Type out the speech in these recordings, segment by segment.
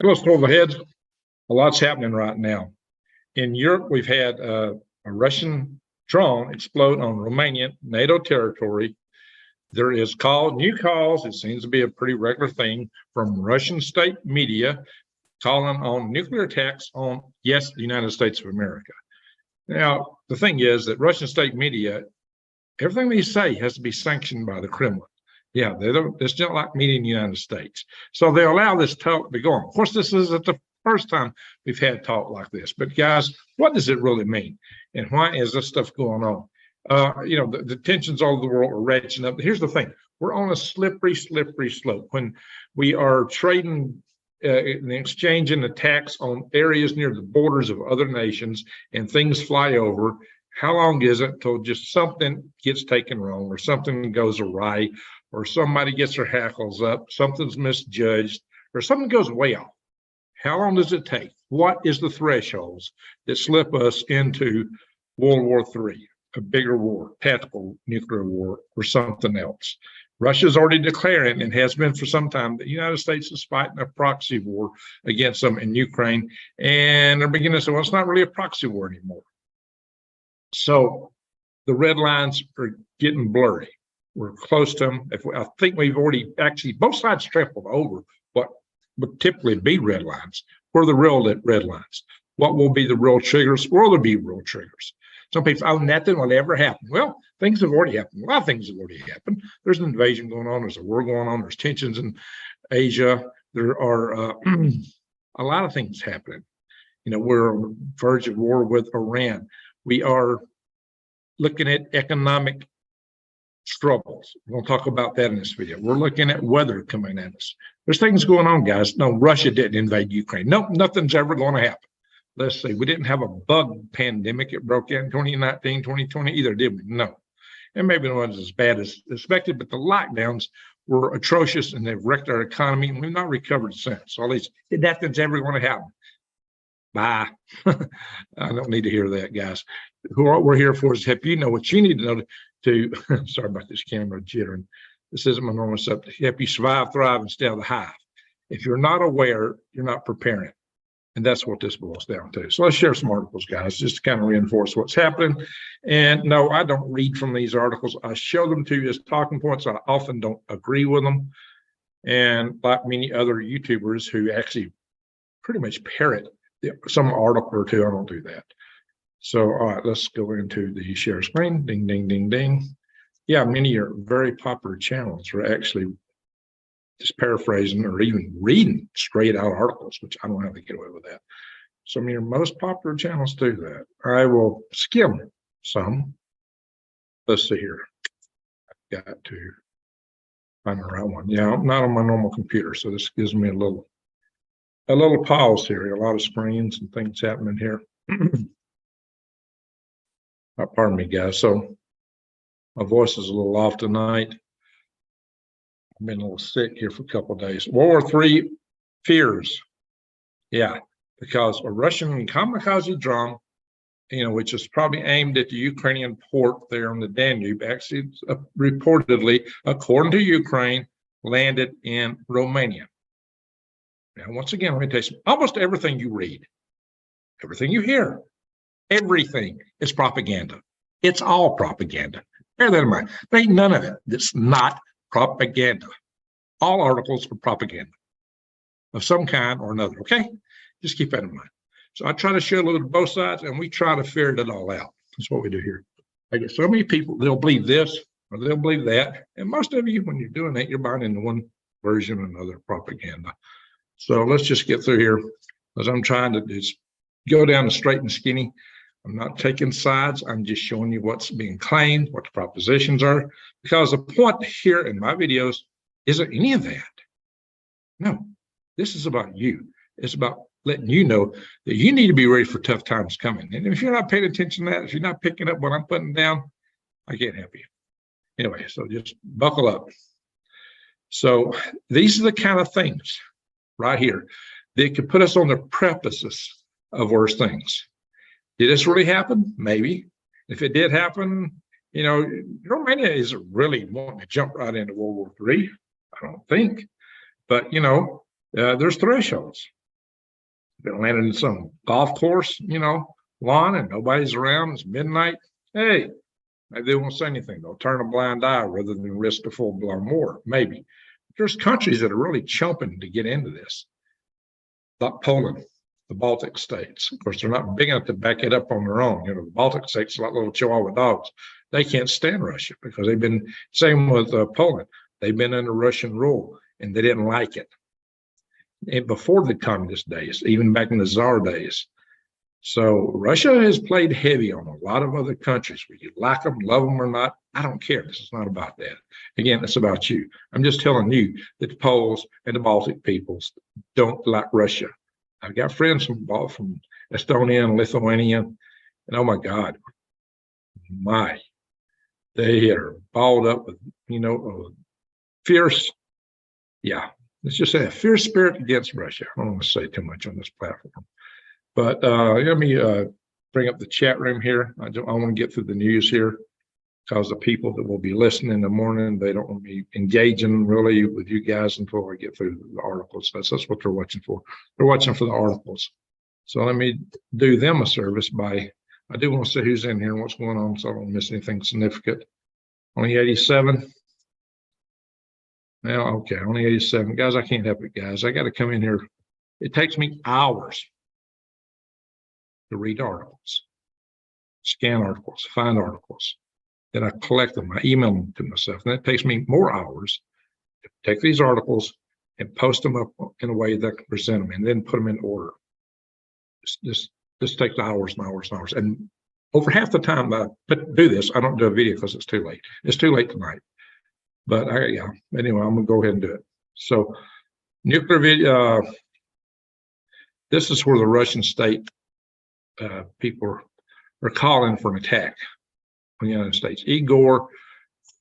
Hello, scroll ahead. A lot's happening right now. In Europe, we've had a Russian drone explode on Romanian NATO territory. There is new calls. It seems to be a pretty regular thing from Russian state media calling on nuclear attacks on, yes, the United States of America. Now, the thing is that Russian state media, everything they say has to be sanctioned by the Kremlin. Yeah, they don't like meeting the United States. So they allow this talk to go on. Of course, this isn't the first time we've had talk like this. But guys, what does it really mean? And why is this stuff going on? The tensions all over the world are ratcheting up. Here's the thing. We're on a slippery slope. When we are trading and exchanging attacks on areas near the borders of other nations and things fly over, how long is it until just something gets taken wrong or something goes awry or somebody gets their hackles up, something's misjudged, or something goes way off? How long does it take? What is the thresholds that slip us into World War III, a bigger war, tactical nuclear war, or something else? Russia's already declaring, and has been for some time, that the United States is fighting a proxy war against them in Ukraine, and they're beginning to say, well, it's not really a proxy war anymore. So the red lines are getting blurry. We're close to them. I think we've already actually, both sides trampled over what would typically be red lines. What are the real red lines? What will be the real triggers? Will there be real triggers? Some people, oh, nothing will ever happen. Well, things have already happened. A lot of things have already happened. There's an invasion going on. There's a war going on. There's tensions in Asia. There are a lot of things happening. We're on the verge of war with Iran. We are looking at economic struggles. We're going to talk about that in this video. We're looking at weather coming at us. There's things going on, guys. No, Russia didn't invade Ukraine. Nope, nothing's ever going to happen. Let's see, we didn't have a bug pandemic. It broke out in 2019, 2020 either, did we? No. And maybe it wasn't as bad as expected, but the lockdowns were atrocious and they've wrecked our economy, and we've not recovered since. So at least nothing's ever going to happen. Bye. I don't need to hear that, guys. What we're here for is help you know what you need to know to sorry about this camera jittering. This isn't my normal stuff. To help you survive, thrive, and stay out of the hive. If you're not aware, you're not preparing. And that's what this boils down to. So let's share some articles, guys, just to kind of reinforce what's happening. And no, I don't read from these articles. I show them to you as talking points. I often don't agree with them. And like many other YouTubers who actually pretty much parrot some article or two, I don't do that. So, all right, let's go into the share screen. Ding, ding, ding, ding. Yeah, many are very popular channels are actually just paraphrasing or even reading straight out articles, which I don't have to get away with that. Some of your most popular channels do that. I will skim some. Let's see here. I've got to find the right one. Yeah, I'm not on my normal computer, so this gives me a little pause here. A lot of screens and things happening here. Pardon me, guys. So my voice is a little off tonight. I've been a little sick here for a couple of days. World War III fears. Yeah, because a Russian kamikaze drone, which is probably aimed at the Ukrainian port there on the Danube, actually reportedly, according to Ukraine, landed in Romania. Now, once again, let me tell you something. Almost everything you read, everything you hear, everything is propaganda. It's all propaganda. Bear that in mind. There ain't none of it that's not propaganda. All articles are propaganda of some kind or another, okay? Just keep that in mind. So I try to share a little of both sides, and we try to ferret it all out. That's what we do here. I get so many people, they'll believe this or they'll believe that. And most of you, when you're doing that, you're buying into one version or another propaganda. So let's just get through here, as I'm trying to just go down the straight and skinny. I'm not taking sides. I'm just showing you what's being claimed, what the propositions are, because the point here in my videos isn't any of that. No, this is about you. It's about letting you know that you need to be ready for tough times coming. And if you're not paying attention to that, if you're not picking up what I'm putting down, I can't help you. Anyway, so just buckle up. So these are the kind of things right here that could put us on the precipice of worse things. Did this really happen? Maybe. If it did happen, Romania isn't really wanting to jump right into World War III. I don't think. But, there's thresholds. They're landing in some golf course, lawn, and nobody's around. It's midnight. Hey, maybe they won't say anything. They'll turn a blind eye rather than risk a full-blown war, maybe. There's countries that are really chomping to get into this, like Poland, the Baltic states. Of course, they're not big enough to back it up on their own. The Baltic states are like little Chihuahua dogs. They can't stand Russia because they've been, same with Poland. They've been under Russian rule, and they didn't like it. And before the communist days, even back in the Tsar days. So Russia has played heavy on a lot of other countries. Whether you like them, love them or not, I don't care. This is not about that. Again, it's about you. I'm just telling you that the Poles and the Baltic peoples don't like Russia. I've got friends from Estonia and Lithuania, and oh my God, they are balled up with, fierce, let's just say a fierce spirit against Russia. I don't want to say too much on this platform. But let me bring up the chat room here. I want to get through the news here because the people that will be listening in the morning, they don't want me engaging really with you guys until I get through the articles. That's what they're watching for. They're watching for the articles. So let me do them a service by, I do want to see who's in here and what's going on so I don't miss anything significant. Only 87. Now, okay, only 87. Guys, I can't help it, guys. I got to come in here. It takes me hours to read articles, scan articles, find articles. Then I collect them, I email them to myself. And it takes me more hours to take these articles and post them up in a way that I can present them and then put them in order. This takes hours and hours and hours. And over half the time I do this, I don't do a video because it's too late. It's too late tonight. But anyway, I'm gonna go ahead and do it. So nuclear video, this is where the Russian state people are calling for an attack on the United States. Igor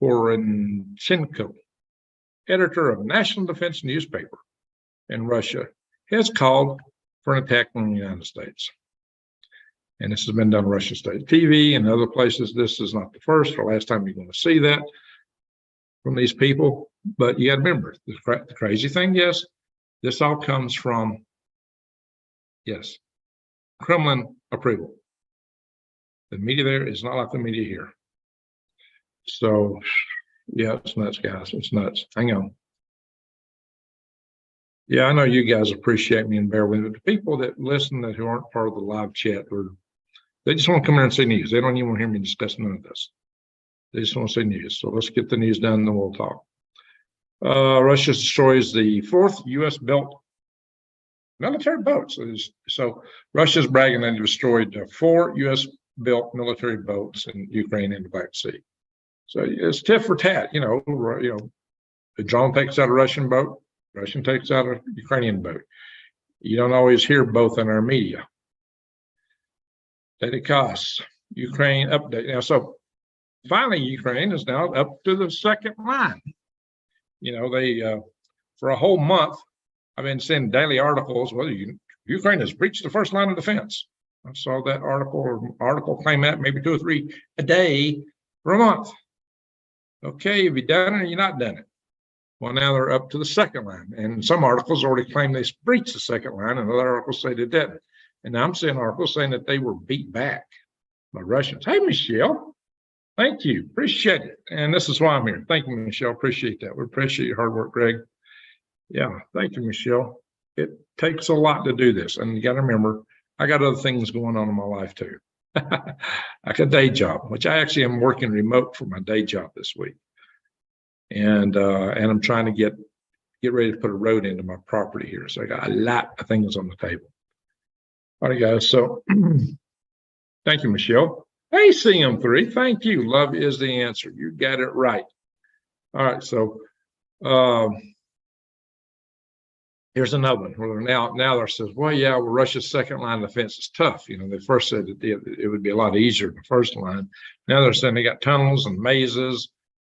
Voronchenko, editor of National Defense newspaper in Russia, has called for an attack on the United States. And this has been done on Russian state TV and other places. This is not the first or last time you're going to see that from these people. But you got to remember, the crazy thing is, this all comes from, Kremlin approval. The media there is not like the media here. So, it's nuts, guys. It's nuts. Hang on. Yeah, I know you guys appreciate me and bear with me. The people that listen who aren't part of the live chat, they just want to come here and see news. They don't even want to hear me discuss none of this. They just want to see news. So let's get the news done and then we'll talk. Russia destroys the 4th U.S.-built military boats. So Russia's bragging they destroyed 4 U.S.-built military boats in Ukraine and the Black Sea. So it's tit for tat. The drone takes out a Russian boat, Russian takes out a Ukrainian boat. You don't always hear both in our media. Data costs, Ukraine update. Now, so finally, Ukraine is now up to the second line. They for a whole month, I've been seeing daily articles. Well, Ukraine has breached the first line of defense. I saw that article came out maybe 2 or 3 a day for a month. Okay, have you done it or you not done it? Well, now they're up to the second line. And some articles already claim they breached the second line, and other articles say they didn't. And now I'm seeing articles saying that they were beat back by Russians. Hey, Michelle, thank you. Appreciate it. And this is why I'm here. Thank you, Michelle. Appreciate that. We appreciate your hard work, Greg. Yeah, thank you, Michelle. It takes a lot to do this. And you got to remember, I got other things going on in my life too. Like a day job, which I actually am working remote for my day job this week. And I'm trying to get ready to put a road into my property here. So I got a lot of things on the table. All right, guys. So thank you, Michelle. Hey, CM3, thank you. Love is the answer. You got it right. All right, so here's another one where now they're says, well, Russia's second line of defense is tough. They first said that it would be a lot easier than the first line. Now they're saying they got tunnels and mazes.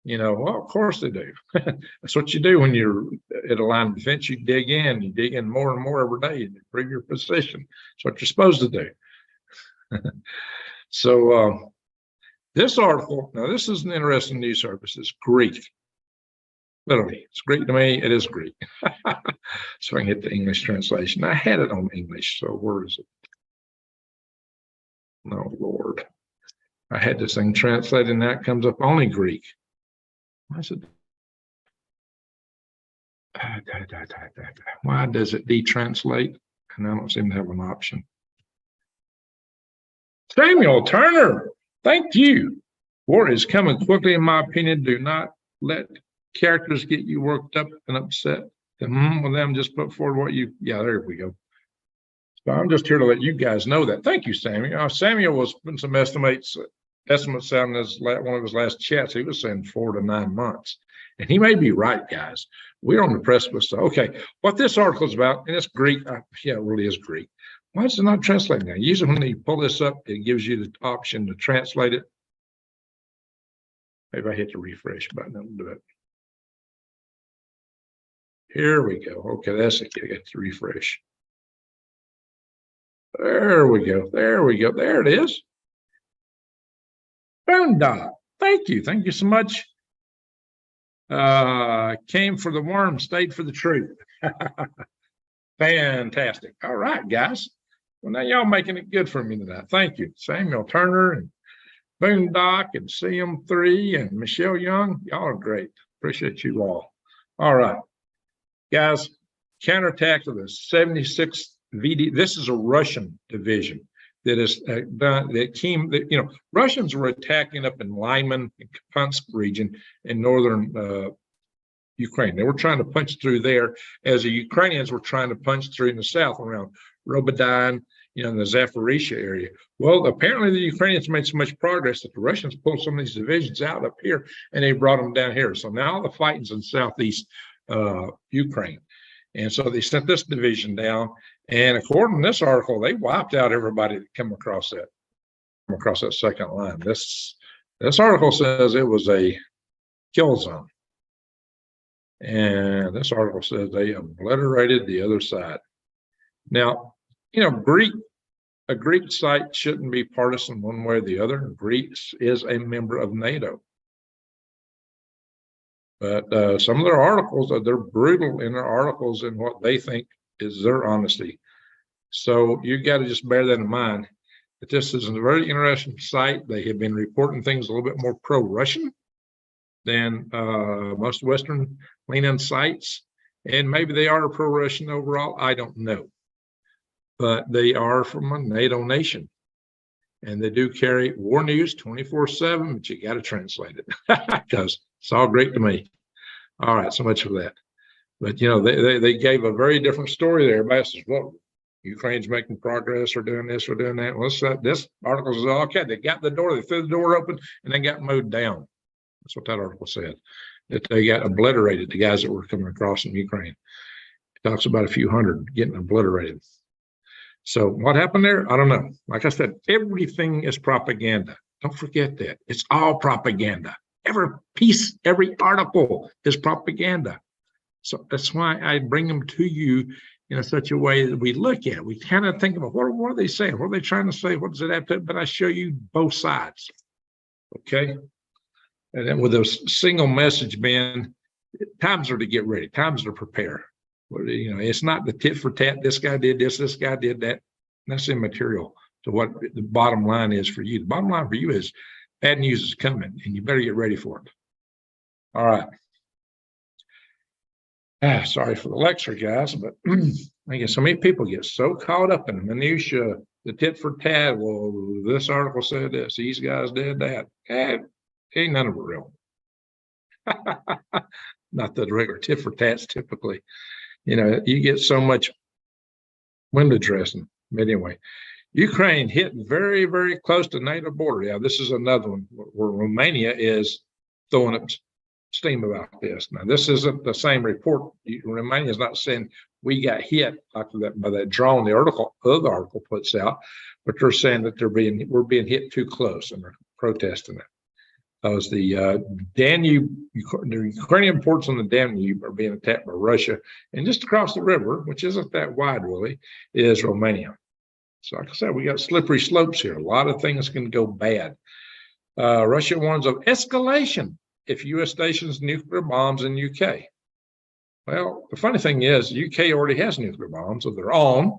Well, of course they do. That's what you do when you're at a line of defense. You dig in more and more every day and improve your position. That's what you're supposed to do. So this article, now this is an interesting news service. It's Greek. Literally, it's Greek to me. It is Greek. So I can hit the English translation. I had it on English. So where is it? No, Lord. I had this thing translated and that comes up only Greek. Why is it? Why does it detranslate? And I don't seem to have an option. Samuel Turner, thank you. War is coming quickly, in my opinion. Do not let characters get you worked up and upset. With them, just put forward what you, yeah, there we go. So I'm just here to let you guys know that. Thank you, Samuel. Samuel was putting some estimates out in his, one of his last chats. He was saying 4 to 9 months. And he may be right, guys. We're on the precipice. So, okay, what this article is about, and it's Greek. Yeah, it really is Greek. Why is it not translating now? Usually when you pull this up, it gives you the option to translate it. Maybe I hit the refresh button. That'll do it. Here we go. Okay, that's it. I got to refresh. There we go. There we go. There it is. Boondock. Thank you. Thank you so much. Came for the worm, stayed for the truth. Fantastic. All right, guys. Well, now y'all making it good for me tonight. Thank you. Samuel Turner and Boondock and CM3 and Michelle Young. Y'all are great. Appreciate you all. All right, guys. Counterattack of the 76th VD. This is a Russian division that is done. That came. That, you know, Russians were attacking up in Lyman and Kapunsk region in northern Ukraine. They were trying to punch through there, as the Ukrainians were trying to punch through in the south around Robodyne, you know, in the Zaporizhia area. Well, apparently the Ukrainians made so much progress that the Russians pulled some of these divisions out up here and they brought them down here. So now the fighting's in southeast Ukraine. And so they sent this division down. And according to this article, they wiped out everybody that come across that second line. This article says it was a kill zone. And this article says they obliterated the other side. Now, you know, a Greek site shouldn't be partisan one way or the other. Greece is a member of NATO. But some of their articles, they're brutal in their articles and what they think is their honesty. So you got to just bear that in mind, that this is a very interesting site. They have been reporting things a little bit more pro-Russian than most Western leaning sites. And maybe they are pro-Russian overall, I don't know. But they are from a NATO nation. And they do carry war news 24/7, but you got to translate it because it's all great to me. All right, so much for that. But, you know, they gave a very different story there. Everybody says, well, Ukraine's making progress or doing this or doing that. Well, this article says, okay, they got the door, they threw the door open, and they got mowed down. That's what that article said, that they got obliterated, the guys that were coming across in Ukraine. It talks about a few hundred getting obliterated. So what happened there? I don't know. Like I said, everything is propaganda. Don't forget that. It's all propaganda. Every piece, every article is propaganda. So that's why I bring them to you in such a way that we look at it. We kind of think about what are they saying? What are they trying to say? What does it have to? But I show you both sides. Okay. And then with a single message, Ben, times are to get ready. Times are to prepare. You know, it's not the tit for tat. This guy did this. This guy did that. That's immaterial to what the bottom line is for you. The bottom line for you is bad news is coming, and you better get ready for it. All right. Sorry for the lecture, guys, but I guess so many people get so caught up in the minutia, the tit for tat. Well, this article said this. These guys did that. Ain't none of it real. Not the regular tit for tats typically. You know, you get so much window dressing. But anyway, Ukraine hit very, very close to NATO border. Yeah, this is another one where Romania is throwing up steam about this. Now, this isn't the same report. Romania is not saying we got hit like that by that drone. The other article puts out, but they're saying that we're being hit too close, and they're protesting it. Because the Danube, the Ukrainian ports on the Danube are being attacked by Russia, and just across the river, which isn't that wide really, is Romania. So like I said, we got slippery slopes here. A lot of things can go bad. Russia warns of escalation if U.S. stations nuclear bombs in UK. Well, the funny thing is, the UK already has nuclear bombs of their own.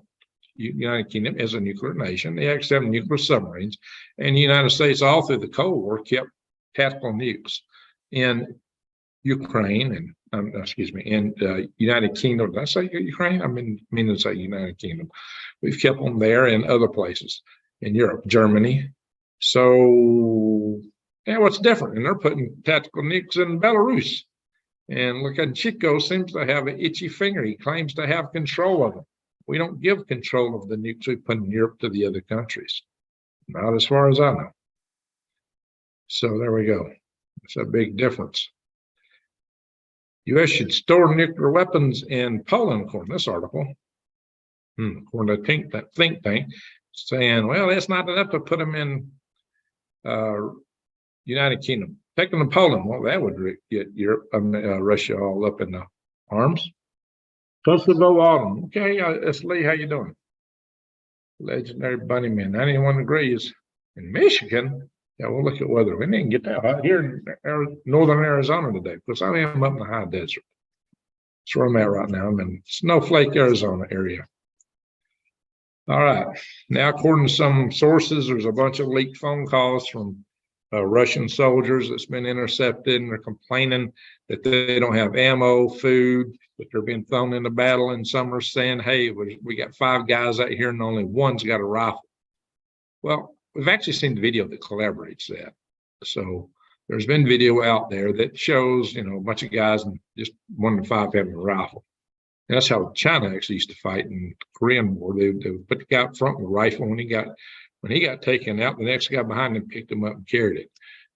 United Kingdom is a nuclear nation. They actually have nuclear submarines. And the United States, all through the Cold War, kept tactical nukes in Ukraine and, in United Kingdom. Did I say Ukraine? I mean to say United Kingdom. We've kept them there and other places in Europe, Germany. So, yeah, what's different? And they're putting tactical nukes in Belarus. And look at Chico seems to have an itchy finger. He claims to have control of them. We don't give control of the nukes we put in Europe to the other countries. Not as far as I know. So there we go. It's a big difference. U.S. should store nuclear weapons in Poland, according to this article. According to that think tank, saying, well, it's not enough to put them in United Kingdom. Take them to Poland. Well, that would get Europe, Russia all up in the arms. Kosovo Autumn. Okay, it's Lee. How you doing? Legendary Bunny Man. 91 degrees in Michigan. Yeah, we'll look at weather. We didn't get that hot here in northern Arizona today because I am up in the high desert. That's where I'm at right now. I'm in Snowflake, Arizona area. All right. Now, according to some sources, there's a bunch of leaked phone calls from Russian soldiers that's been intercepted, and they're complaining that they don't have ammo, food, that they're being thrown into battle. And some are saying, hey, we got 5 guys out here and only one's got a rifle. Well, we've actually seen the video that corroborates that. So there's been video out there that shows, a bunch of guys and just 1 to 5 having a rifle. And that's how China actually used to fight in the Korean War. They would put the guy up front with a rifle. When he got taken out, the next guy behind him picked him up and carried it.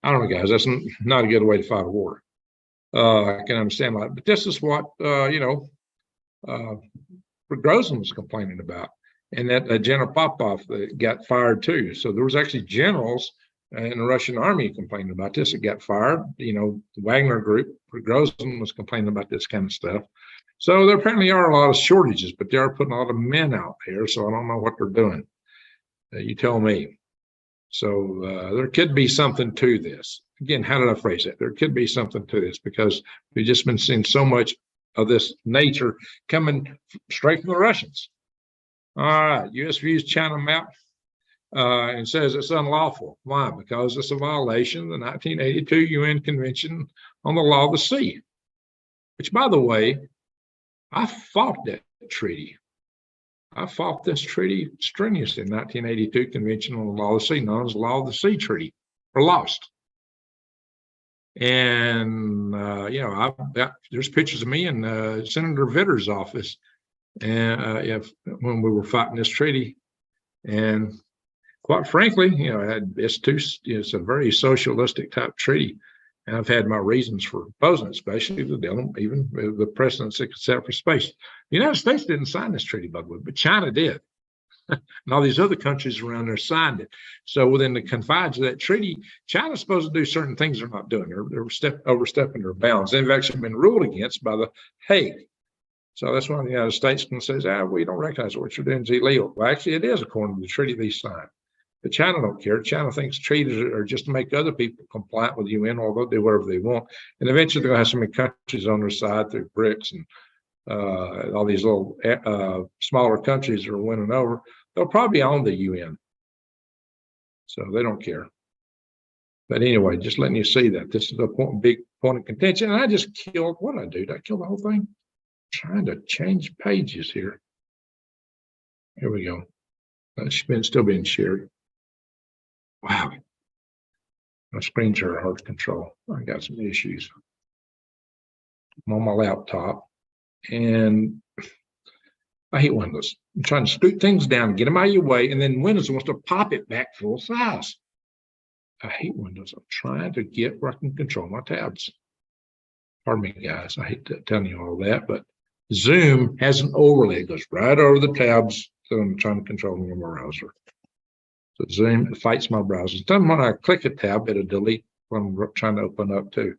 I don't know, guys. That's not a good way to fight a war. I can understand that, but this is what Prigozhin was complaining about, and that General Popov got fired too. So there was actually generals in the Russian army complaining about this. It got fired. The Wagner group, Prigozhin, was complaining about this kind of stuff. So there apparently are a lot of shortages, but they are putting a lot of men out there. So I don't know what they're doing. You tell me. So there could be something to this. Again, how did I phrase that? There could be something to this because we've just been seeing so much of this nature coming straight from the Russians. All right, U.S. views China map and says it's unlawful. Why? Because it's a violation of the 1982 UN Convention on the Law of the Sea, which, by the way, I fought that treaty. I fought this treaty strenuously in 1982 Convention on the Law of the Sea, known as the Law of the Sea Treaty, or lost. And, there's pictures of me in Senator Vitter's office and when we were fighting this treaty. And quite frankly, it's a very socialistic type treaty. And I've had my reasons for opposing it, especially even the precedents it could set for space. The United States didn't sign this treaty, by the way, but China did. And all these other countries around there signed it. So within the confines of that treaty, China's supposed to do certain things they're not doing. They're overstepping their bounds. They've actually been ruled against by the Hague. So that's why the United States can say, we don't recognize what you're doing is illegal. Well, actually, it is according to the treaty they signed. But China don't care. China thinks treaties are just to make other people compliant with the UN, although they do whatever they want. And eventually they're going to have so many countries on their side through BRICS and all these little smaller countries that are winning over. They'll probably own the UN. So they don't care. But anyway, just letting you see that. This is a big point of contention. And I just killed, what did I do? Did I kill the whole thing? I'm trying to change pages here. Here we go. It's still being shared. Wow. My screens are hard to control. I got some issues. I'm on my laptop and I hate Windows. I'm trying to scoot things down, get them out of your way, and then Windows wants to pop it back full size. I hate Windows. I'm trying to get where I can control my tabs. Pardon me, guys. I hate telling you all that, but Zoom has an overlay. It goes right over the tabs that I'm trying to control in my browser. So Zoom fights my browser. Then when I click a tab, it'll delete what I'm trying to open up too.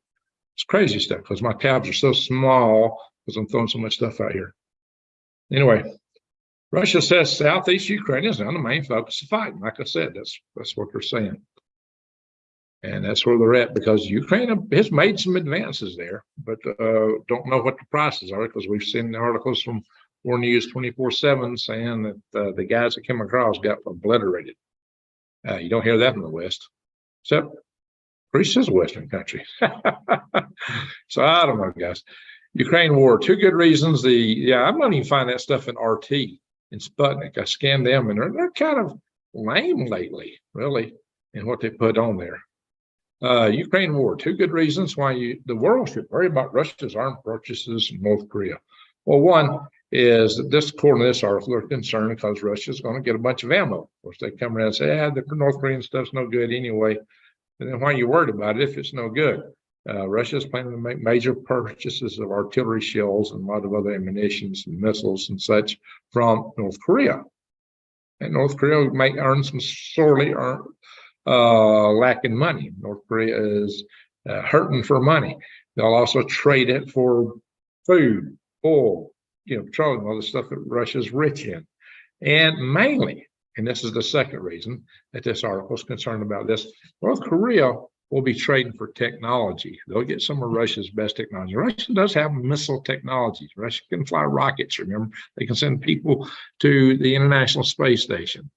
It's crazy stuff because my tabs are so small because I'm throwing so much stuff out here. Anyway, Russia says Southeast Ukraine is now the main focus of fighting. Like I said, that's what they're saying. And that's where they're at, because Ukraine has made some advances there, but don't know what the prices are, because we've seen the articles from War News 24/7 saying that the guys that came across got obliterated. You don't hear that in the West, except Greece is a Western country. So I don't know, guys. Ukraine war, two good reasons. I'm not even find that stuff in RT and Sputnik. I scanned them, and they're kind of lame lately, really, in what they put on there. Ukraine war, two good reasons why the world should worry about Russia's armed purchases in North Korea. Well, one is that this, according to this article, they're concerned because Russia's going to get a bunch of ammo. Of course, they come around and say, the North Korean stuff's no good anyway. And then why are you worried about it if it's no good? Russia's planning to make major purchases of artillery shells and a lot of other ammunitions and missiles and such from North Korea. And North Korea may earn some sorely lacking money. North Korea is hurting for money. They'll also trade it for food, oil, petroleum, all the stuff that Russia's rich in. And mainly, and this is the second reason that this article is concerned about this, North Korea will be trading for technology. They'll get some of Russia's best technology. Russia does have missile technologies. Russia can fly rockets, remember? They can send people to the International Space Station.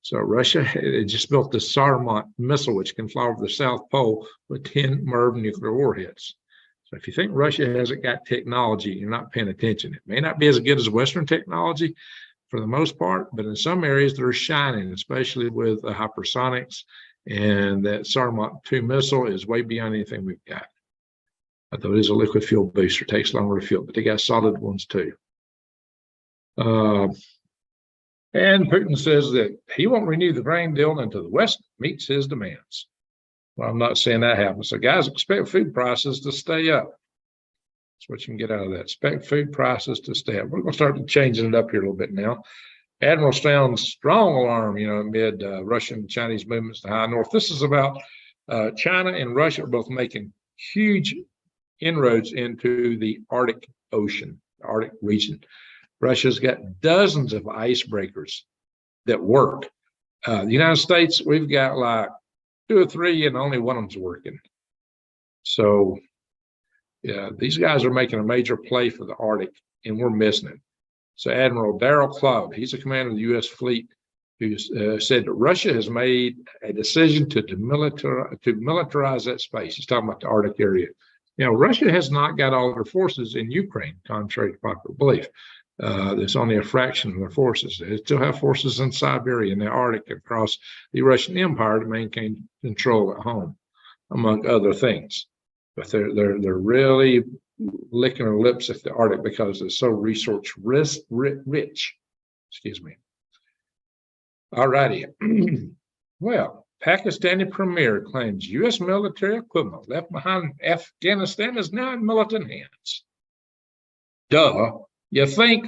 So Russia just built the Sarmat missile, which can fly over the South Pole with 10 MIRV nuclear warheads. So if you think Russia hasn't got technology, you're not paying attention. It may not be as good as Western technology for the most part, but in some areas they're shining, especially with the hypersonics. And that Sarmat 2 missile is way beyond anything we've got. Although it is a liquid fuel booster, it takes longer to fuel, but they got solid ones too. And Putin says that he won't renew the grain deal until the West meets his demands. Well, I'm not saying that happens. So guys, expect food prices to stay up. That's what you can get out of that. Expect food prices to stay up. We're going to start changing it up here a little bit now. Admiral sounds strong alarm, amid Russian and Chinese movements to high north. This is about China and Russia are both making huge inroads into the Arctic Ocean, the Arctic region. Russia's got dozens of icebreakers that work. The United States, we've got like 2 or 3, and only one of them's working. So, these guys are making a major play for the Arctic, and we're missing it. So Admiral Darrell Cloud, he's the commander of the U.S. fleet, who said that Russia has made a decision to militarize that space. He's talking about the Arctic area. Russia has not got all of their forces in Ukraine, contrary to popular belief. There's only a fraction of their forces. They still have forces in Siberia and the Arctic across the Russian Empire to maintain control at home, among other things. But they're really licking their lips at the Arctic because it's so resource rich. Excuse me. All righty. Well, Pakistani premier claims U.S. military equipment left behind in Afghanistan is now in militant hands. Duh. You think?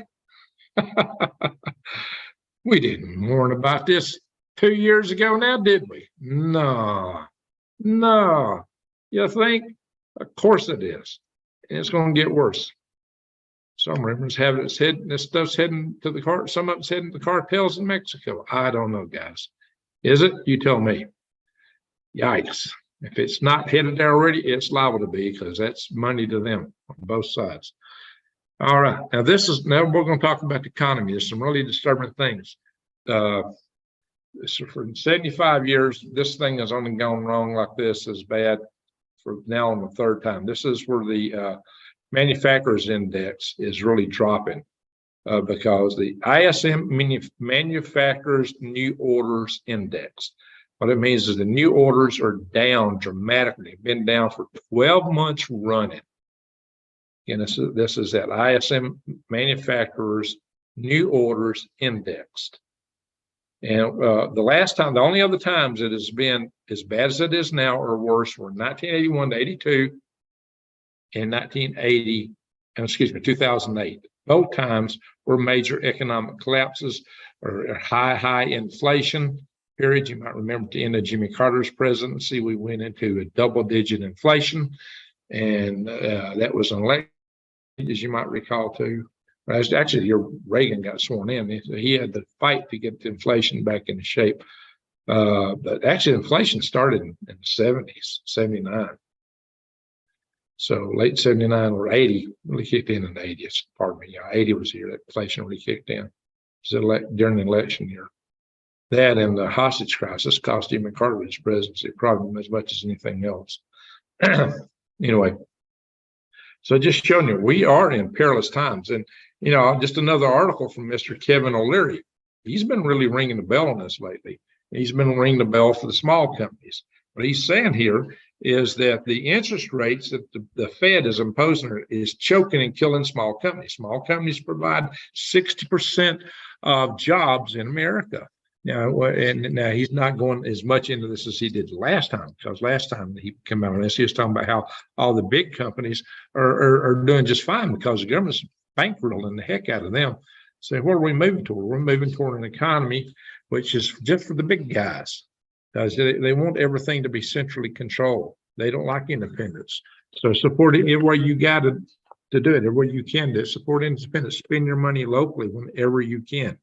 We didn't warn about this 2 years ago now, did we? No. You think? Of course it is. And it's going to get worse. Some rumors have it this stuff's heading to the some of it's heading to the cartels in Mexico. I don't know, guys. Is it? You tell me. Yikes. If it's not headed there already, it's liable to be, because that's money to them on both sides. All right. Now we're going to talk about the economy. There's some really disturbing things. For 75 years, this thing has only gone wrong like this as bad for now on the third time. This is where the manufacturers index is really dropping because the ISM manufacturers new orders index. What it means is the new orders are down dramatically. They've been down for 12 months running. And this is that ISM manufacturers new orders indexed. And the only other times it has been as bad as it is now or worse were 1981 to 82 and 2008. Both times were major economic collapses or high inflation periods. You might remember at the end of Jimmy Carter's presidency, we went into a double-digit inflation, and that was an election, as you might recall, too. Actually, Reagan got sworn in. He had to fight to get the inflation back into shape. But actually, inflation started in the 70s, 79. So late 79 or 80 really kicked in the 80s. Pardon me. Yeah, 80 was the year that inflation really kicked in. It was during the election year. That and the hostage crisis cost Jimmy Carter his presidency, probably as much as anything else. Anyway, so just showing you, we are in perilous times. And, just another article from Mr. Kevin O'Leary. He's been really ringing the bell on this lately. He's been ringing the bell for the small companies. What he's saying here is that the interest rates that the Fed is imposing is choking and killing small companies. Small companies provide 60% of jobs in America. Now he's not going as much into this as he did last time, because last time he came out on this, he was talking about how all the big companies are doing just fine because the government's bankrolling the heck out of them. So what are we moving toward? We're moving toward an economy which is just for the big guys, because they want everything to be centrally controlled. They don't like independence. So support it everywhere you got to do it, everywhere you can do it. Support independence. Spend your money locally whenever you can.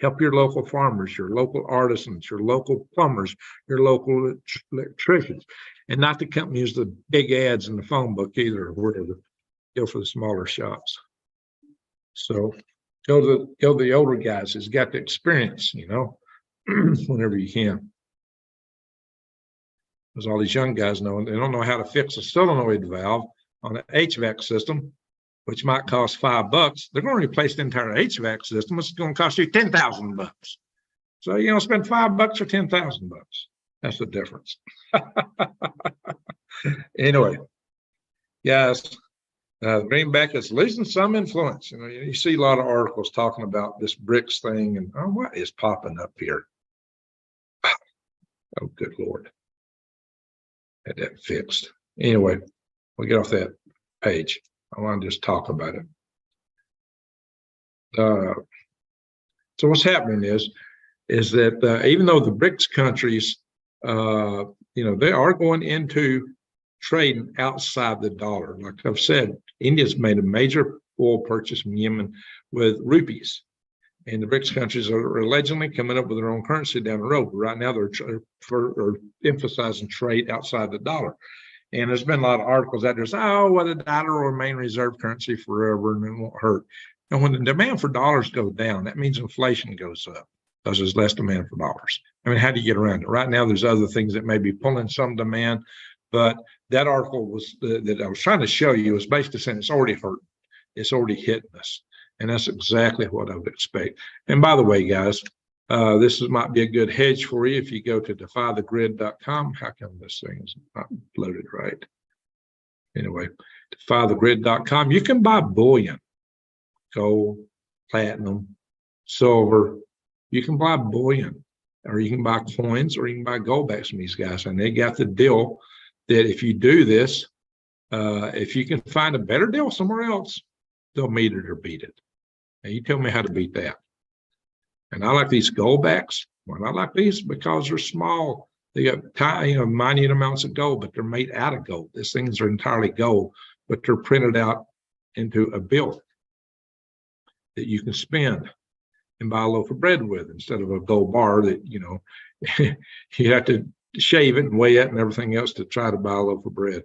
Help your local farmers, your local artisans, your local plumbers, your local electricians, and not the companies the big ads in the phone book either, or whatever. Go for the smaller shops. So go to the older guys who's got the experience, whenever you can. Because all these young guys know, they don't know how to fix a solenoid valve on an HVAC system, which might cost $5. They're going to replace the entire HVAC system. It's going to cost you $10,000. So, spend $5 or $10,000. That's the difference. Anyway, guys, greenback is losing some influence. You see a lot of articles talking about this BRICS thing, and what is popping up here? Oh, good Lord. Had that fixed. Anyway, we'll get off that page. I want to just talk about it. So what's happening is that even though the BRICS countries, they are going into trading outside the dollar. Like I've said, India's made a major oil purchase from Yemen with rupees. And the BRICS countries are allegedly coming up with their own currency down the road. But right now, they're emphasizing trade outside the dollar. And there's been a lot of articles out there saying, the dollar will remain reserve currency forever and it won't hurt. And when the demand for dollars goes down, that means inflation goes up because there's less demand for dollars. I mean, how do you get around it? Right now, there's other things that may be pulling some demand, but that article that I was trying to show you was basically saying it's already hurt. It's already hitting us. And that's exactly what I would expect. And by the way, guys, this might be a good hedge for you if you go to defythegrid.com. How come this thing is not loaded right? Anyway, defythegrid.com. You can buy bullion, gold, platinum, silver. You can buy bullion, or you can buy coins, or you can buy goldbacks from these guys. And they got the deal that if you do this, if you can find a better deal somewhere else, they'll meet it or beat it. And you tell me how to beat that. And I like these goldbacks. Well, I like these because they're small. They got minute amounts of gold, but they're made out of gold. These things are entirely gold, but they're printed out into a bill that you can spend and buy a loaf of bread with instead of a gold bar that, you have to shave it and weigh it and everything else to try to buy a loaf of bread.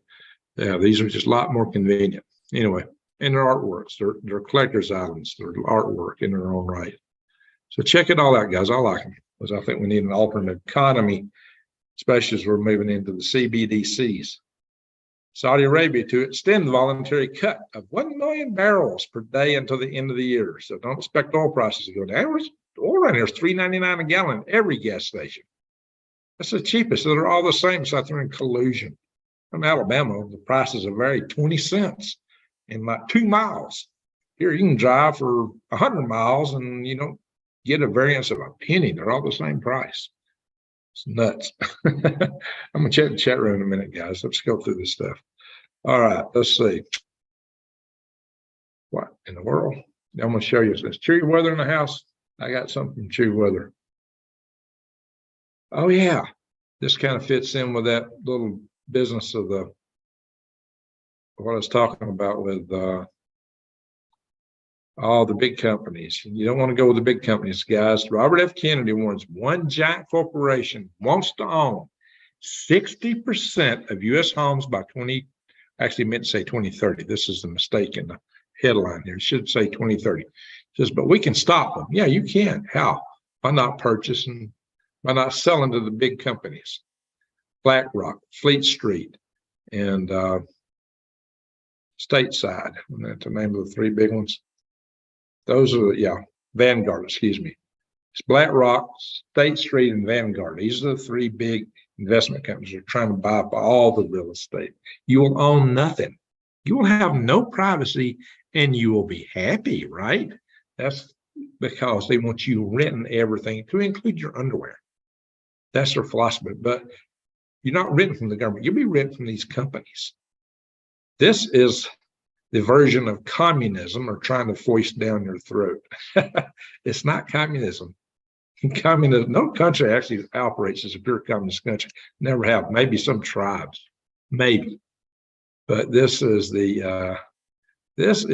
Yeah, these are just a lot more convenient. Anyway, and they're artworks. They're collector's items. They're artwork in their own right. So check it all out, guys. I like them because I think we need an alternate economy, especially as we're moving into the CBDCs. Saudi Arabia to extend the voluntary cut of 1 million barrels per day until the end of the year. So don't expect oil prices to go down. Oil right here is $3.99 a gallon at every gas station. That's the cheapest. So they're all the same. So they're in collusion. From Alabama, the prices are varied 20 cents in like 2 miles. Here, you can drive for 100 miles and you don't get a variance of a penny. They're all the same price. It's nuts. I'm going to check the chat room in a minute, guys. Let's go through this stuff. All right, let's see. What in the world? I'm going to show you this. True weather in the house. I got something from True Weather. Oh, yeah. This kind of fits in with that little business of what I was talking about with All the big companies. You don't want to go with the big companies, guys. Robert F. Kennedy warns one giant corporation wants to own 60% of U.S. homes by actually meant to say 2030. This is the mistake in the headline here. It should say 2030. It says, but we can stop them. Yeah, you can. How? By not purchasing, by not selling to the big companies. BlackRock, Fleet Street, and Stateside. That's the name of the three big ones. Those are, yeah, Vanguard, excuse me. It's BlackRock, State Street, and Vanguard. These are the three big investment companies that are trying to buy up all the real estate. You will own nothing. You will have no privacy, and you will be happy, right? That's because they want you renting everything, to include your underwear. That's their philosophy. But you're not renting from the government. You'll be renting from these companies. This is the version of communism, or trying to foist down your throat. It's not communism. Communism, no country actually operates as a pure communist country. Never have. Maybe some tribes, maybe. But this is this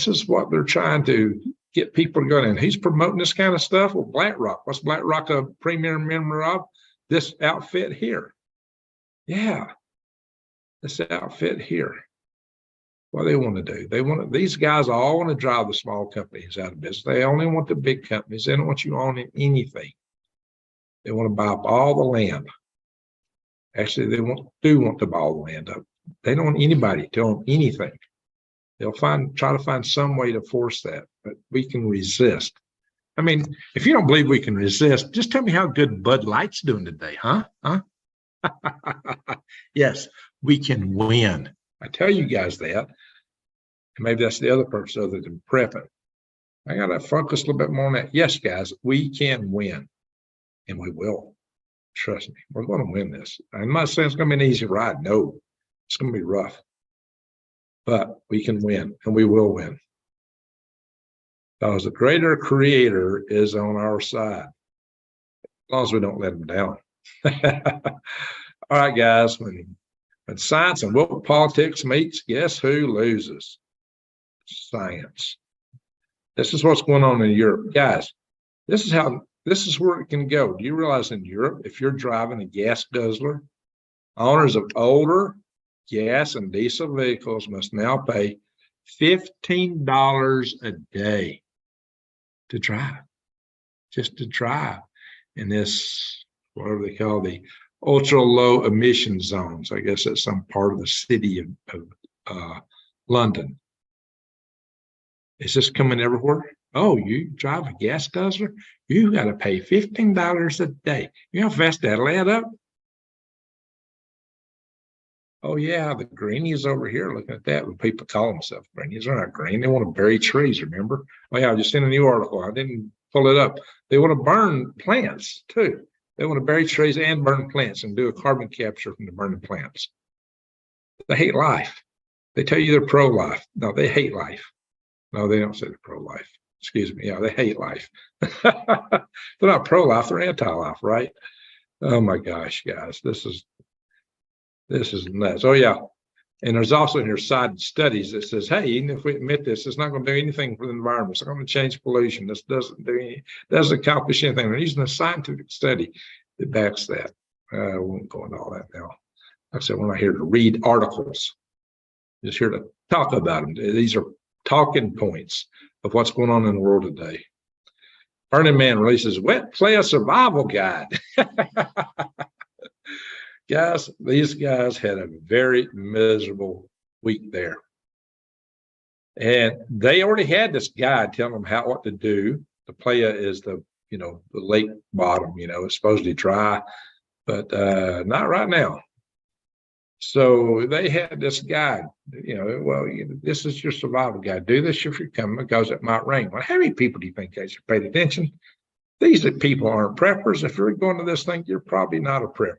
is what they're trying to get people to go in. And he's promoting this kind of stuff. Well, BlackRock. What's BlackRock a premier member of? This outfit here. Yeah. This outfit here. What they want to do? These guys all want to drive the small companies out of business. They only want the big companies. They don't want you owning anything. They want to buy up all the land. Actually, they do want to buy all the land up. They don't want anybody to own anything. They'll try to find some way to force that, but we can resist. I mean, if you don't believe we can resist, just tell me how good Bud Light's doing today, huh? Yes, we can win. I tell you guys that. And maybe that's the other purpose other than prepping. I got to focus a little bit more on that. Yes, guys, we can win, and we will. Trust me, we're going to win this. I'm not saying it's going to be an easy ride. No, it's going to be rough. But we can win, and we will win. Because the greater creator is on our side, as long as we don't let him down. All right, guys, when science and woke politics meets, guess who loses? Science. This is what's going on in Europe. Guys, this is where it can go. Do you realize in Europe, if you're driving a gas guzzler, owners of older gas and diesel vehicles must now pay $15 a day to drive, just to drive in this, whatever they call the ultra low emission zones. I guess that's some part of the city of London. Is this coming everywhere? Oh, you drive a gas guzzler, you got to pay $15 a day. You know how fast that'll add up? Oh yeah, the greenies over here looking at that. When people call themselves greenies, they're not green. They want to bury trees, remember? Oh yeah, I just seen a new article. I didn't pull it up. They want to burn plants too. They want to bury trees and burn plants and do a carbon capture from the burning plants. They hate life. They tell you they're pro-life. No, they hate life. No, they don't say they're pro-life. Excuse me. Yeah, they hate life. They're not pro-life. They're anti-life, right? Oh my gosh, guys, this is nuts. Oh yeah, and there's also in your cited studies that says, hey, even if we admit this, it's not going to do anything for the environment. It's not going to change pollution. This doesn't accomplish anything. They're using a scientific study that backs that. I won't go into all that now. Like I said, we're not here to read articles. Just here to talk about them. These are talking points of what's going on in the world today. Burning Man releases Wet Playa Survival Guide. Guys, these guys had a very miserable week there. And they already had this guide telling them what to do. The playa is the lake bottom, it's supposedly dry, but not right now. So they had this guide, this is your survival guide. Do this if you're coming because it might rain. Well, how many people do you think actually paid attention? These people aren't preppers. If you're going to this thing, you're probably not a prepper.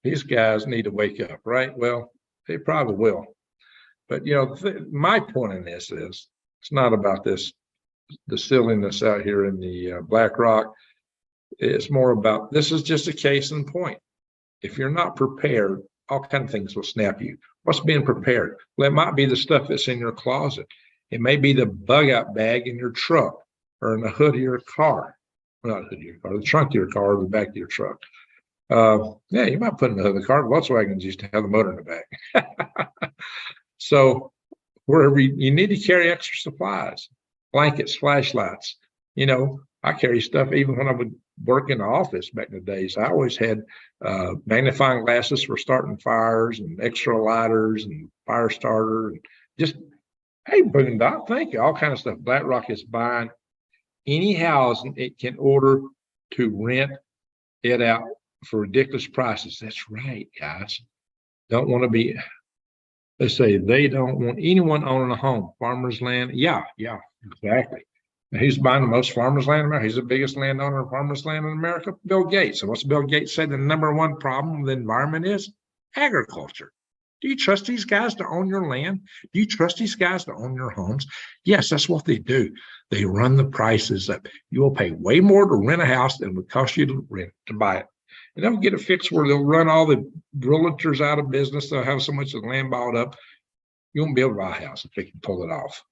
These guys need to wake up, right? Well, they probably will. But, my point in this is it's not about the silliness out here in the BlackRock. It's more about, this is just a case in point. If you're not prepared, all kinds of things will snap you. What's being prepared? Well, it might be the stuff that's in your closet. It may be the bug out bag in your truck or in the hood of your car. Well, not the hood of your car, the trunk of your car, or the back of your truck. Yeah, you might put in the hood of the car. Volkswagens used to have the motor in the back. So wherever you need to carry extra supplies, blankets, flashlights. You know, I carry stuff even when I would work in the office back in the days. I always had magnifying glasses for starting fires and extra lighters and fire starter and just, hey, Boondock, thank you, all kind of stuff. BlackRock is buying any housing it can order to rent it out for ridiculous prices. That's right, guys. Don't want to be, they say they don't want anyone owning a home, farmers land. Yeah, exactly. Who's buying the most farmers land in America? He's the biggest landowner of farmers land in America, Bill Gates. And what's Bill Gates said the number one problem with the environment is? Agriculture. Do you trust these guys to own your land? Do you trust these guys to own your homes? Yes, that's what they do. They run the prices up. You will pay way more to rent a house than it would cost you to buy it. And they'll get it fixed where they'll run all the realtors out of business. They'll have so much of the land bought up. You won't be able to buy a house if they can pull it off.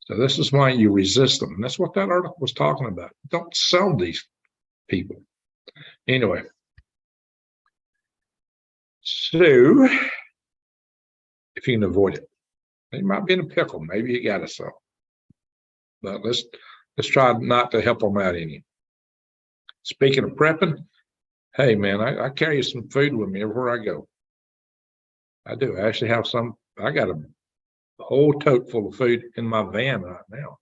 So this is why you resist them. And that's what that article was talking about. Don't sell these people. Anyway. So if you can avoid it, you might be in a pickle. Maybe you got to sell. But let's try not to help them out any. Speaking of prepping, hey man, I carry some food with me everywhere I go. I do. I actually have some. I got a whole tote full of food in my van right now.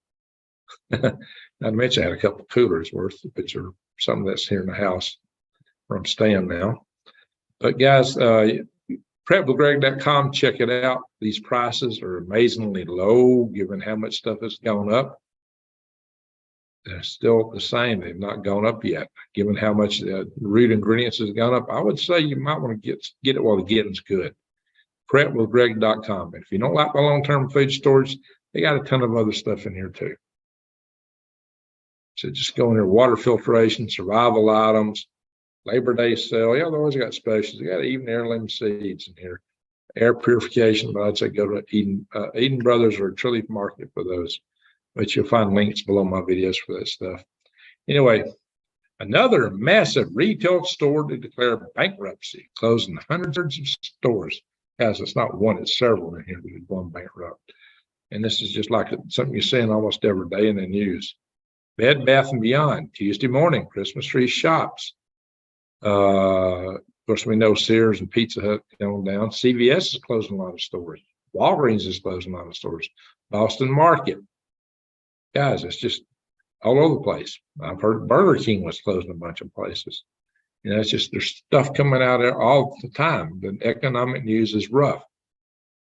Not to mention I had a couple of coolers worth, which are some that's here in the house where I'm staying now. But guys, prepwithgreg.com, check it out. These prices are amazingly low given how much stuff has gone up. They're still the same. They've not gone up yet. Given how much the root ingredients has gone up, I would say you might want to get it while the getting's good. Prepwithgreg.com. If you don't like the long-term food storage, they got a ton of other stuff in here too. So just go in there, water filtration, survival items, Labor Day sale. Yeah, they always got specials. They got even heirloom seeds in here. Air purification, but I'd say go to Eden Brothers or Trillium Market for those. But you'll find links below my videos for that stuff. Anyway, another massive retail store to declare bankruptcy, closing hundreds of stores. Guys, it's not one, it's several in here that have gone bankrupt. And this is just like something you're seeing almost every day in the news. Bed Bath & Beyond, Tuesday morning, Christmas tree shops. Of course, we know Sears and Pizza Hut going down. CVS is closing a lot of stores. Walgreens is closing a lot of stores. Boston Market. Guys, it's just all over the place. I've heard Burger King was closing a bunch of places. You know, it's just there's stuff coming out there all the time. The economic news is rough.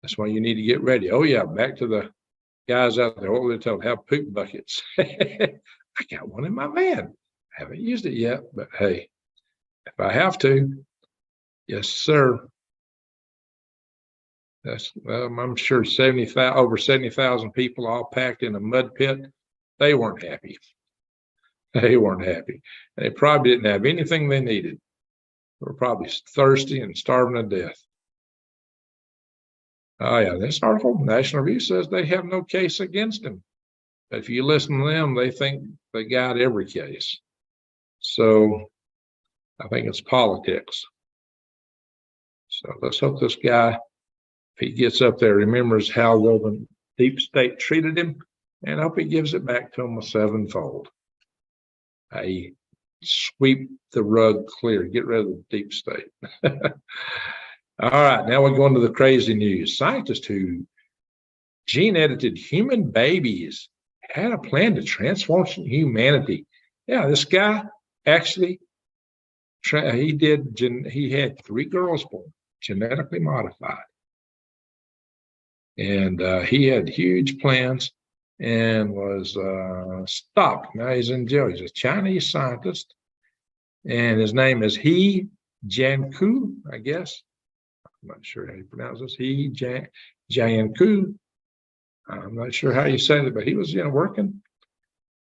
That's why you need to get ready. Oh, yeah, back to the guys out there. What were they told? Have poop buckets. I got one in my van. I haven't used it yet, but hey, if I have to, yes, sir. That's I'm sure over 70,000 people all packed in a mud pit. They weren't happy. They weren't happy. They probably didn't have anything they needed. They were probably thirsty and starving to death. Oh yeah, this article, National Review, says they have no case against him. But if you listen to them, they think they got every case. So I think it's politics. So let's hope this guy, if he gets up there, remembers how well the deep state treated him, and I hope he gives it back to him a sevenfold. I sweep the rug clear, get rid of the deep state. All right, now we're going to the crazy news. Scientists who gene-edited human babies had a plan to transform humanity. Yeah, this guy actually, he had 3 girls born, genetically modified. And he had huge plans and was stopped. Now he's in jail. He's a Chinese scientist. And his name is He Jiankui, I guess. I'm not sure how you pronounce this. He Jiankui. I'm not sure how you say it, but he was, working,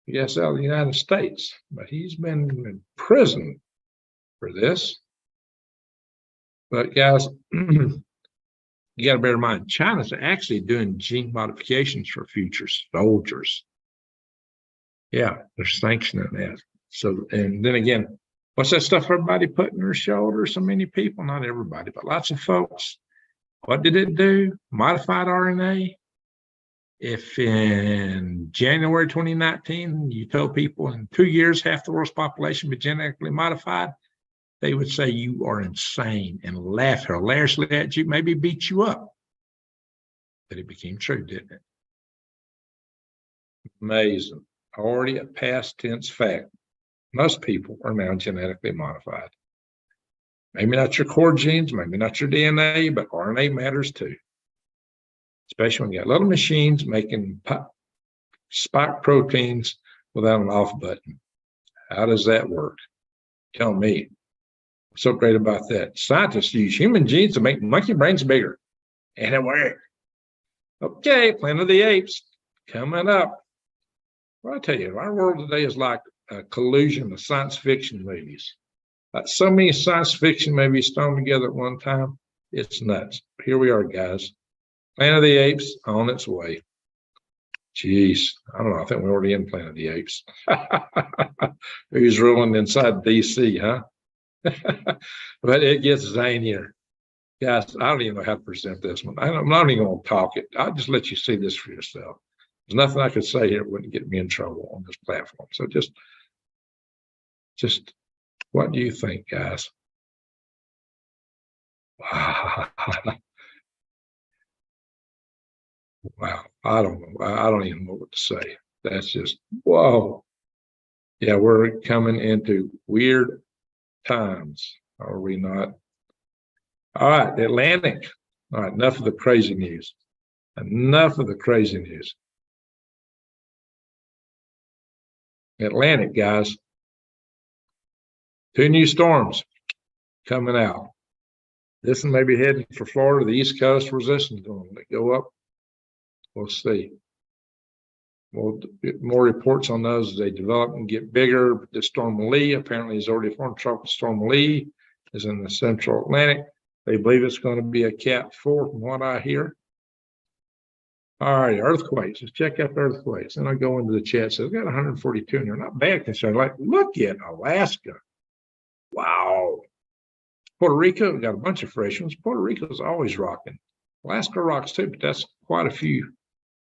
I guess, out of the United States. But he's been in prison for this. But guys, you got to bear in mind, China's actually doing gene modifications for future soldiers. Yeah, they're sanctioning that. So, and then again, what's that stuff everybody put in their shoulders? So many people, not everybody, but lots of folks. What did it do? Modified RNA. If in January 2019, you told people in 2 years, half the world's population be genetically modified, they would say you are insane and laugh hilariously at you, maybe beat you up. But it became true, didn't it? Amazing. Already a past tense fact. Most people are now genetically modified. Maybe not your core genes, maybe not your DNA, but RNA matters too. Especially when you got little machines making spike proteins without an off button. How does that work? Tell me. What's so great about that? Scientists use human genes to make monkey brains bigger. And it worked. Okay, Planet of the Apes coming up. Well, I tell you, our world today is like a collusion of science fiction movies. So many science fiction movies thrown together at one time. It's nuts. Here we are, guys. Planet of the Apes on its way. Jeez, I don't know. I think we're already in Planet of the Apes. Who's ruling inside DC, huh? But it gets zanier. Guys, I don't even know how to present this one. I'm not even going to talk it. I'll just let you see this for yourself. There's nothing I could say here that wouldn't get me in trouble on this platform. So just what do you think, guys? Wow. Wow. I don't know. I don't even know what to say. That's just, whoa. Yeah, we're coming into weird times, are we not? All right, the Atlantic. All right, enough of the crazy news. Enough of the crazy news. Atlantic, guys. 2 new storms coming out. This one may be heading for Florida, the East Coast. Resistance going to go up. We'll see. We'll get more reports on those as they develop and get bigger. The storm Lee apparently is already formed. Tropical storm Lee is in the central Atlantic. They believe it's going to be a Cat 4 from what I hear. All right, earthquakes. Let's check out the earthquakes. Then I go into the chat. So we've got 142 and they're not bad concerned. Like, look at Alaska. Wow. Puerto Rico, we've got a bunch of fresh ones. Puerto Rico is always rocking. Alaska rocks too, but that's quite a few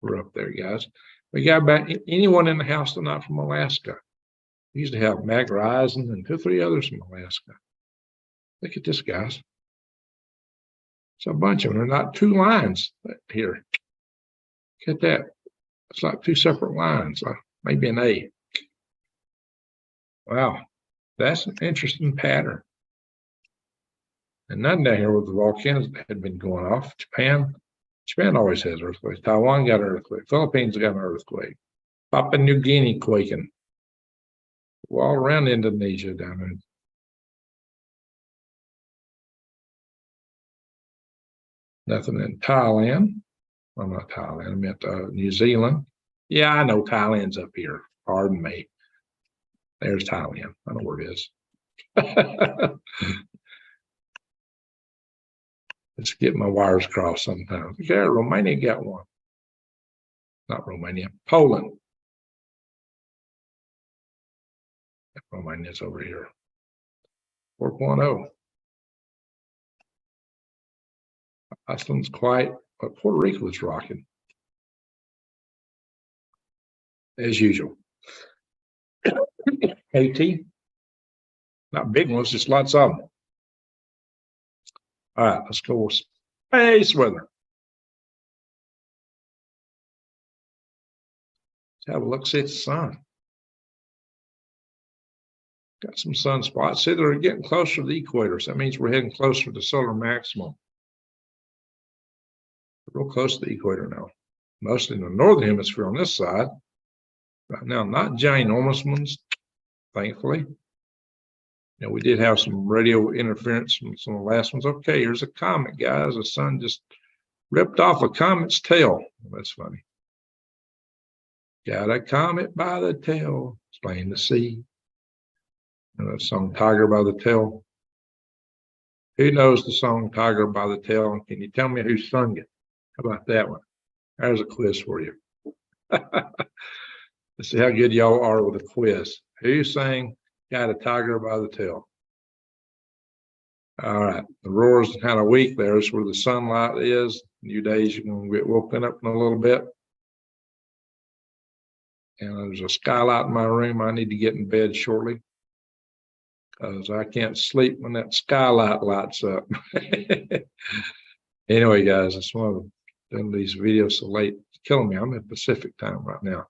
were up there, guys. We got about anyone in the house tonight from Alaska. We used to have Mac Risen and 2 or 3 others from Alaska. Look at this, guys. It's a bunch of them. They're not 2 lines here. Look at that. It's like 2 separate lines, maybe an A. Wow, that's an interesting pattern. And none down here with the volcanoes that had been going off. Japan always has earthquakes. Taiwan got an earthquake. Philippines got an earthquake. Papua New Guinea quaking. All around Indonesia down there. Nothing in Thailand. Well, not Thailand. I meant New Zealand. Yeah, I know Thailand's up here. Pardon me. There's Thailand. I know where it is. Let's get my wires crossed sometimes. Okay, Romania got one. Not Romania, Poland. Romania's over here. 4.0. Iceland's quiet, but Puerto Rico is rocking. As usual. Haiti. Not big ones, just lots of them. All right, let's go with space weather. Let's have a look, see at the sun. Got some sunspots. See, they're getting closer to the equator, so that means we're heading closer to the solar maximum. We're real close to the equator now. Mostly in the northern hemisphere on this side. Right now, not ginormous ones, thankfully. You know, we did have some radio interference from some of the last ones. Okay, here's a comet, guys. The sun just ripped off a comet's tail. Well, that's funny. Got a comet by the tail, it's plain to see. You know, that song Tiger by the Tail. Who knows the song Tiger by the Tail? And can you tell me who sung it? How about that one? There's a quiz for you. Let's see how good y'all are with a quiz. Who sang Got a Tiger by the Tail? All right. The roar's kind of weak there. It's where the sunlight is. New days, you're going to get woken up in a little bit. And there's a skylight in my room. I need to get in bed shortly because I can't sleep when that skylight lights up. Anyway, guys, that's why I'm doing these videos so late. It's killing me. I'm in Pacific time right now.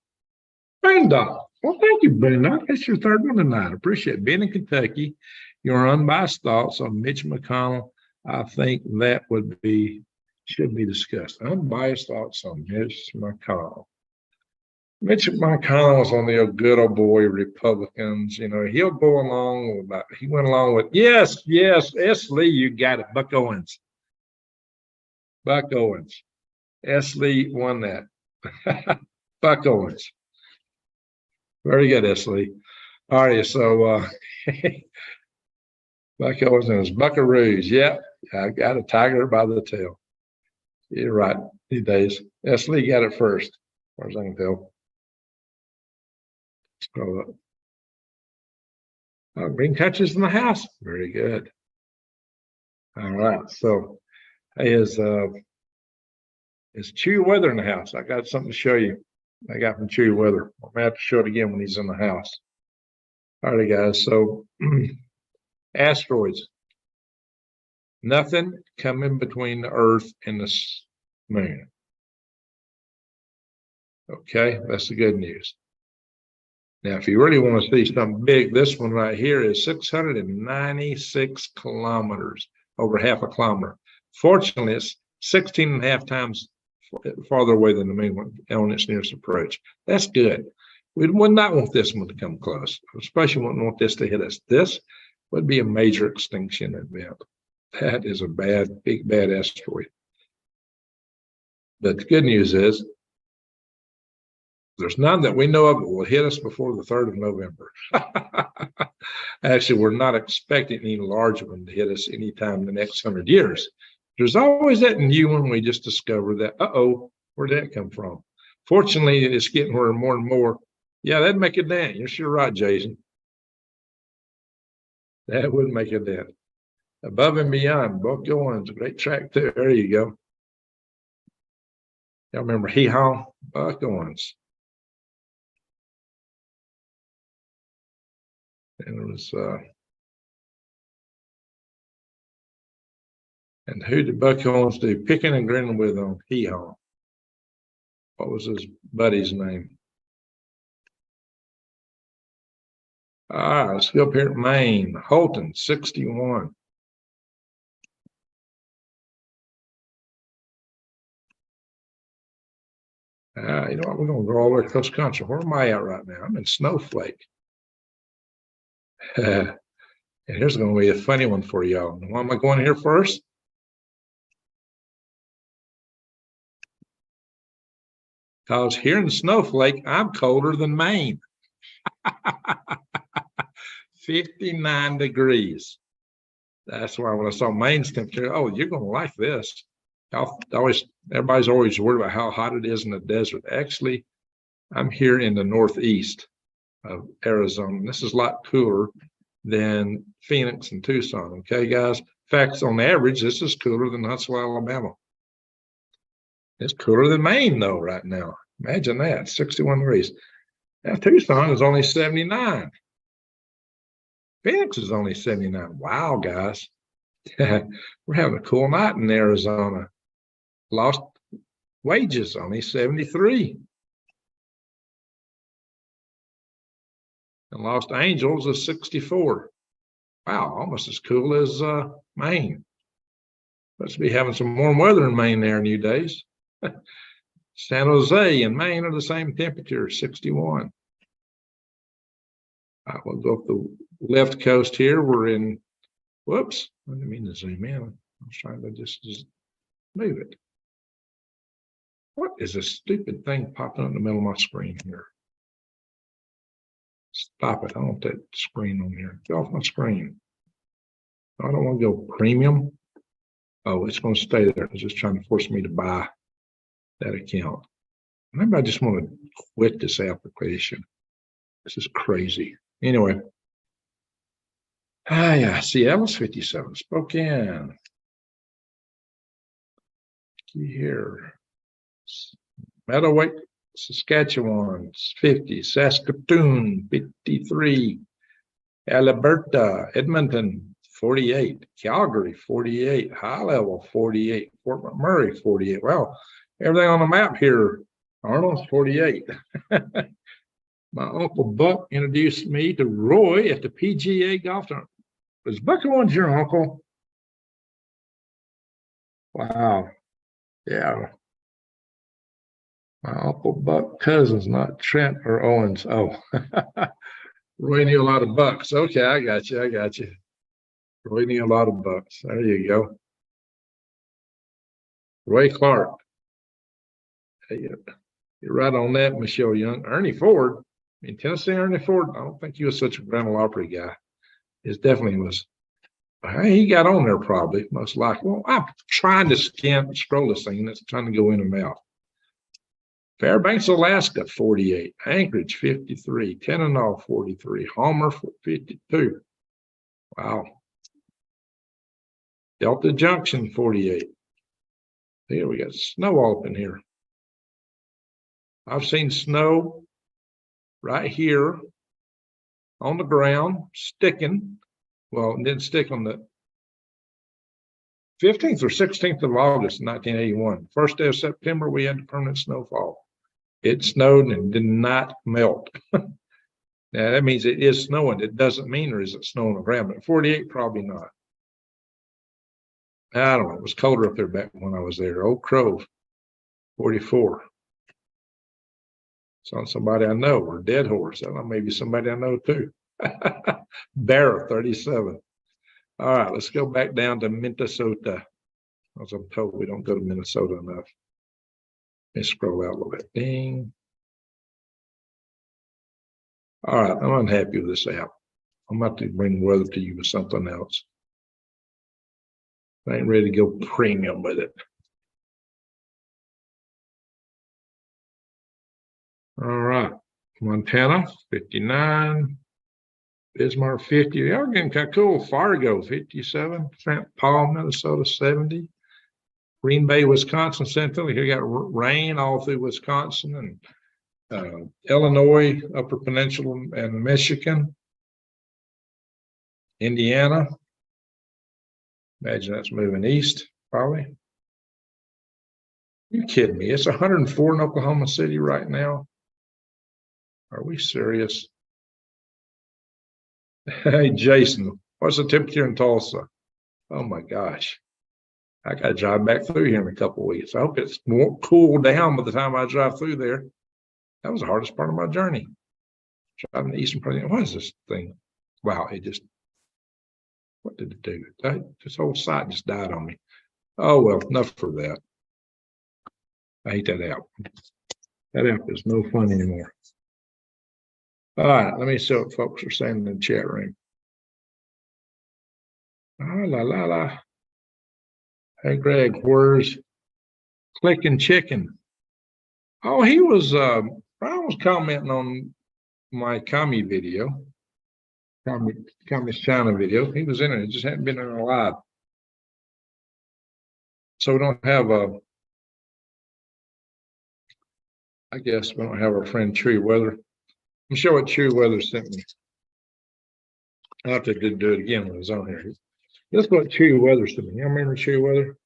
Brenda. Well, thank you, Brenda. That's your third one tonight. Appreciate it. Being in Kentucky, your unbiased thoughts on Mitch McConnell. I think that should be discussed. Unbiased thoughts on Mitch McConnell. Mitch McConnell was on the good old boy Republicans. You know, he'll go along with that. He went along with, yes, S. Lee, you got it. Buck Owens. Buck Owens. S. Lee won that. Buck Owens. Very good, S. Lee. All right, so Buck Owens and his Buckaroos. Yeah, I got a tiger by the tail. You're right, these days. S. Lee got it first, as far as I can tell. Scroll up. Green touches in the house. Very good. All right, so is Chewy Weather in the house? I got something to show you. I got from Chewy Weather. I'm gonna have to show it again when he's in the house. All right, guys. So asteroids. Nothing coming between the Earth and the moon. Okay, that's the good news. Now, if you really want to see something big, this one right here is 696 kilometers, over half a kilometer. Fortunately, it's 16 and a half times farther away than the moon on its nearest approach. That's good. We would not want this one to come close, especially wouldn't want this to hit us. This would be a major extinction event. That is a big bad asteroid. But the good news is, there's none that we know of that will hit us before the 3rd of November. Actually, we're not expecting any large one to hit us anytime in the next 100 years. There's always that new one we just discovered that, where'd that come from? Fortunately, it's getting where more and more, yeah, that'd make a dent. You're sure right, Jason. That would make a dent. Above and Beyond, Buck Owens, a great track too. There you go. Y'all remember Hee Haw? Buck Owens. And it was, and who did Buck Owens do? Picking and grinning with on Hee Haw. What was his buddy's name? Let's go up here at Maine. Holton, 61. You know what? We're going to go all the way across country. Where am I at right now? I'm in Snowflake. And here's going to be a funny one for y'all. Why am I going here first? Because here in Snowflake, I'm colder than Maine. 59 degrees. That's why when I saw Maine's temperature, you're going to like this. Everybody's always worried about how hot it is in the desert. Actually, I'm here in the northeast of Arizona. This is a lot cooler than Phoenix and Tucson. Okay, guys. In fact, on average, this is cooler than Huntsville, Alabama. It's cooler than Maine, though, right now. Imagine that, 61 degrees. Now, Tucson is only 79. Phoenix is only 79. Wow, guys. We're having a cool night in Arizona. Lost wages, only 73. And Lost Angels is 64. Wow, almost as cool as Maine. Let's be having some warm weather in Maine there in a few days. San Jose and Maine are the same temperature, 61. We'll go up the left coast here. We're in, whoops, I didn't mean to zoom in. I was trying to just move it. What is this stupid thing popping up in the middle of my screen here? Stop it. I don't want that screen on here. Get off my screen. I don't want to go premium. Oh, it's going to stay there. It's just trying to force me to buy that account. Maybe I just want to quit this application. This is crazy. Anyway. Yeah, Seattle's 57. Spokane. Here. Meadowake, Saskatchewan, 50. Saskatoon, 53. Alberta, Edmonton, 48. Calgary, 48. High Level, 48. Fort McMurray, 48. Well, everything on the map here, Arnold's 48. My Uncle Buck introduced me to Roy at the PGA golf tournament. Was Buck the one's your uncle? Wow. Yeah. My Uncle Buck cousins, not Trent or Owens. Oh, Roy knew a lot of Bucks. Okay, I got you. I got you. Roy knew a lot of Bucks. There you go. Roy Clark. Hey, you're right on that, Michelle Young. Ernie Ford. In Tennessee, Ernie Ford. I don't think he was such a Grand Ole Opry guy. It definitely was. He got on there probably, most likely. Well, I'm trying to scroll this thing. That's trying to go in and out. Fairbanks, Alaska, 48. Anchorage, 53. Tenon, 43. Homer, 52. Wow. Delta Junction, 48. Here we got snow all up in here. I've seen snow right here on the ground, sticking. Well, it didn't stick on the 15th or 16th of August, 1981. First day of September, we had permanent snowfall. It snowed and did not melt. Now, that means it is snowing. It doesn't mean there isn't snow on the ground, but 48, probably not. I don't know. It was colder up there back when I was there. Oak Grove, 44. It's on somebody I know, or Dead Horse. I don't know, maybe somebody I know too. Barra, 37. All right, let's go back down to Minnesota. As I'm told, we don't go to Minnesota enough. Let's scroll out a little bit. Ding. All right, I'm unhappy with this app. I'm about to bring weather to you with something else. I ain't ready to go premium with it. All right, Montana, 59. Bismarck, 50. Y'all getting kind of cool. Fargo, 57. St. Paul, Minnesota, 70. Green Bay, Wisconsin, Central. Here you got rain all through Wisconsin and Illinois, Upper Peninsula, and Michigan. Indiana. Imagine that's moving east, probably. You kidding me? It's 104 in Oklahoma City right now. Are we serious? Hey, Jason, what's the temperature in Tulsa? Oh my gosh. I got to drive back through here in a couple of weeks. I hope it's more cooled down by the time I drive through there. That was the hardest part of my journey. Driving the eastern part. What is this thing? Wow, it just, what did it do? This whole site just died on me. Oh, well, enough for that. I hate that app. That app is no fun anymore. All right, let me see what folks are saying in the chat room. Ah, la, la, la. Hey, Greg, where's Clicking Chicken? Oh, he was, Brian was commenting on my commie video, Communist China video. He was in it, just hadn't been in a live. So we don't have I guess we don't have our friend Chewy Weather. Let me show what Chewy Weather sent me. I'll have to do it again when it's on here. Let's go what Chewy Weather sent me. You remember Chewy Weather?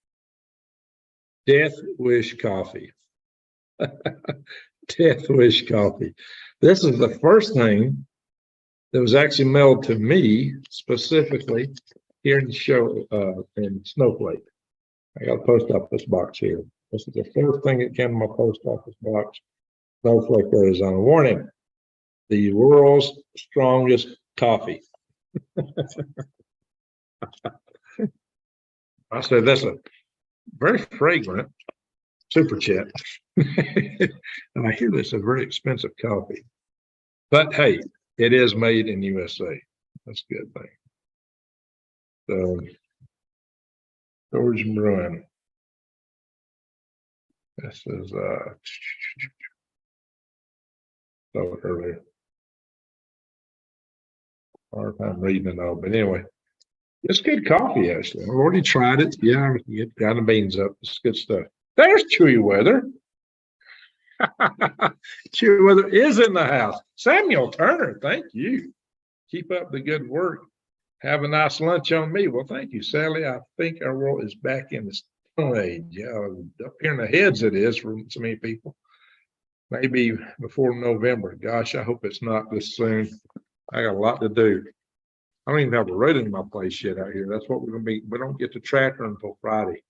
Death Wish Coffee. Death Wish Coffee. This is the first thing that was actually mailed to me specifically here in the show in Snowflake. I got a post office box here. This is the first thing that came in my post office box. Snowflake, Arizona. Warning: the world's strongest coffee. I said that's a very fragrant super chat. And I hear this is a very expensive coffee. But hey, it is made in USA. That's a good thing. So, George Bruin. This is so earlier. Hard time reading it all, but anyway, it's good coffee actually. I've already tried it. Yeah, get got the beans up. It's good stuff. There's Chewy Weather. Chewy Weather is in the house. Samuel Turner, thank you. Keep up the good work. Have a nice lunch on me. Well, thank you, Sally. I think our world is back in the Stone Age. Yeah, up here in the heads it is for so many people. Maybe before November. Gosh, I hope it's not this soon. I got a lot to do. I don't even have a road in my place yet out here. That's what we're going to be. We don't get the tractor until Friday.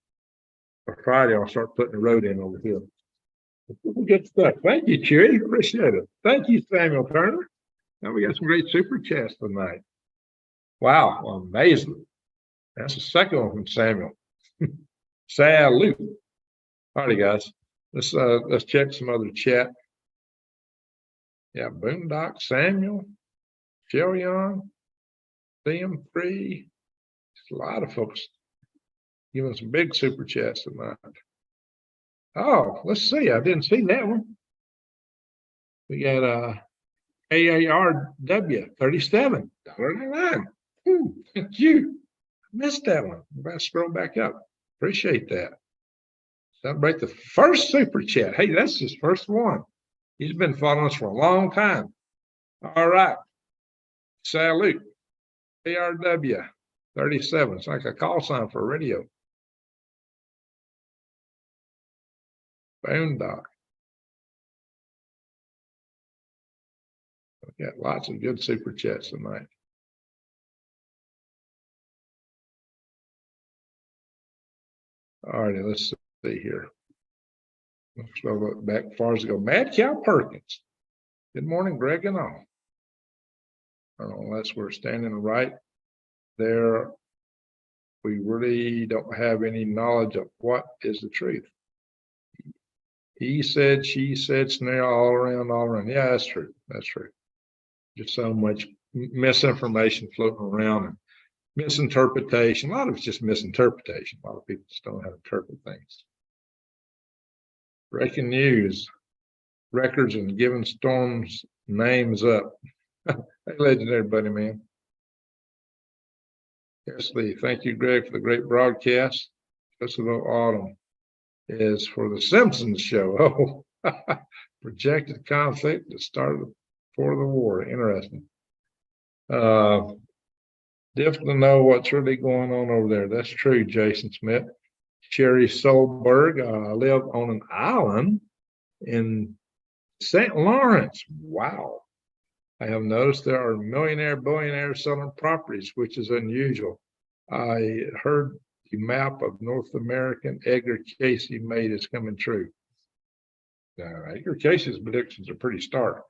Or Friday, I'll start putting the road in over here. Good stuff. Thank you, Chewy. Appreciate it. Thank you, Samuel Turner. Now we got some great super chats tonight. Wow, amazing. That's the second one from Samuel. Salute. All right, guys. Let's check some other chat. Yeah, Boondock, Samuel, Jillian, CM3. A lot of folks giving some big super chats tonight. Oh, let's see. I didn't see that one. We got AARW 37, $1.99. Thank you. I missed that one. I'm about to scroll back up. Appreciate that. Celebrate the first super chat. Hey, that's his first one. He's been following us for a long time. All right. Salute. ARW 37. It's like a call sign for radio. Boondock. We got lots of good super chats tonight. All righty, let's see here. Let's go back as far as go. Mad Cow Perkins. Good morning, Greg and all. Unless we're standing right there, we really don't have any knowledge of what is the truth. He said, she said, scenario all around. Yeah, that's true. That's true. Just so much misinformation floating around and misinterpretation. A lot of it's just misinterpretation. A lot of people just don't know how to interpret things. Breaking news. Records and giving storms names up. Hey, legendary buddy, man. Yes, Lee. Thank you, Greg, for the great broadcast. Festival Autumn is for the Simpsons show. Oh, projected conflict that started before the war. Interesting. Difficult to know what's really going on over there. That's true, Jason Smith. Sherry Solberg. I live on an island in St. Lawrence. Wow. I have noticed there are billionaires selling properties, which is unusual. I heard the map of North American Edgar Cayce made is coming true. Edgar Cayce's predictions are pretty stark.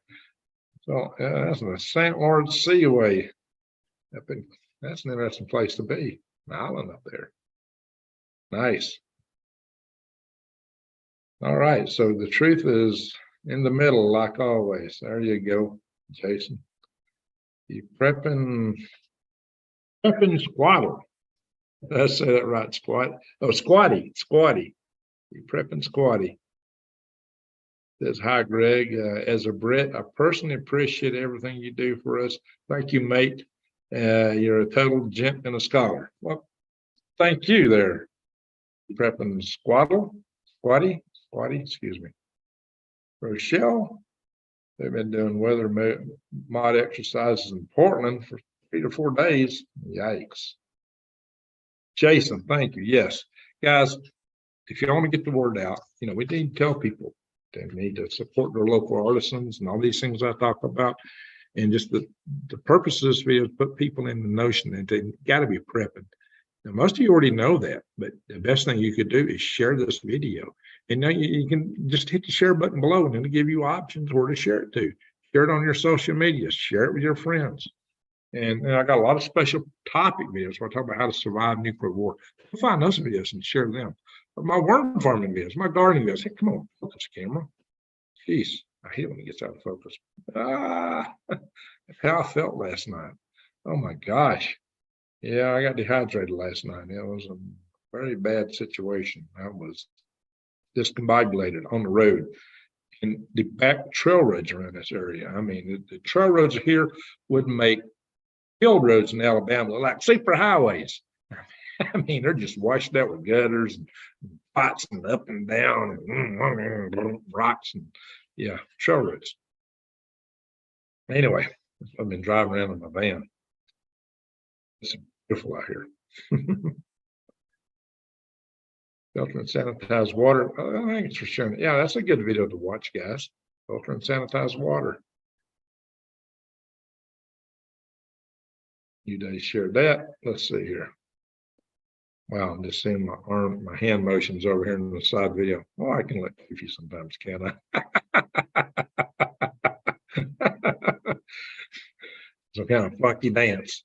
So that's the St. Lawrence Seaway. That's an interesting place to be. An island up there. Nice. All right. So the truth is in the middle, like always. There you go, Jason. You prepping squatter. Did I say that right? Squatty. You prepping squatty. Says, hi, Greg. As a Brit, I personally appreciate everything you do for us. Thank you, mate. You're a total gent and a scholar. Well, thank you there. Prepping squatty, excuse me. Rochelle, they've been doing weather mod exercises in Portland for 3 to 4 days. Yikes. Jason, thank you. Yes, guys, if you want to get the word out, we need to tell people they need to support their local artisans and all these things I talk about. And just the purpose of this video is put people in the notion that they got to be prepping. Now, most of you already know that, but the best thing you could do is share this video. And now you can just hit the share button below and it'll give you options where to share it to. Share it on your social media, share it with your friends. And I got a lot of special topic videos where I talk about how to survive nuclear war. I'll find those videos and share them. But my worm farming videos, my gardening videos. Hey, come on, focus camera. Jeez, I hate when it gets out of focus. That's how I felt last night. Oh my gosh. Yeah, I got dehydrated last night. It was a very bad situation. I was discombobulated on the road. And the back trail roads around this area. I mean, the trail roads here would make field roads in Alabama look like super highways. I mean, they're just washed out with gutters and spots and up and down and rocks and yeah, trail roads. Anyway, I've been driving around in my van. It's beautiful out here. Filter and sanitize water. Oh, thanks for sharing. Yeah, that's a good video to watch, guys. Filter and sanitize water. You guys shared that. Let's see here. Wow, I'm just seeing my hand motions over here in the side video. Oh, I can let you sometimes, can I? Some kind of funky dance.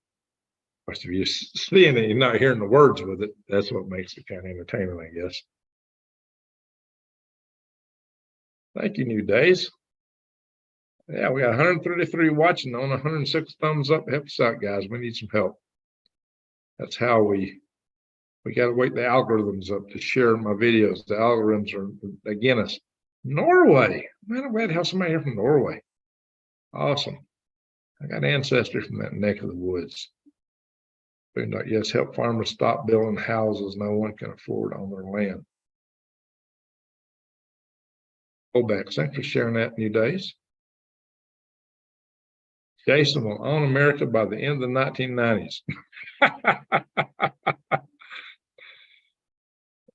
Of course, if you're seeing it, you're not hearing the words with it. That's what makes it kind of entertaining, I guess. Thank you, New Days. Yeah, we got 133 watching on 106 thumbs up. Help us out, guys. We need some help. That's how we got to wake the algorithms up to share my videos. The algorithms are against us. Norway. Man, I'm glad to have somebody here from Norway. Awesome. I got ancestry from that neck of the woods. Yes, help farmers stop building houses no one can afford on their land. Go back. Thanks for sharing that, New Days. Jason will own America by the end of the 1990s.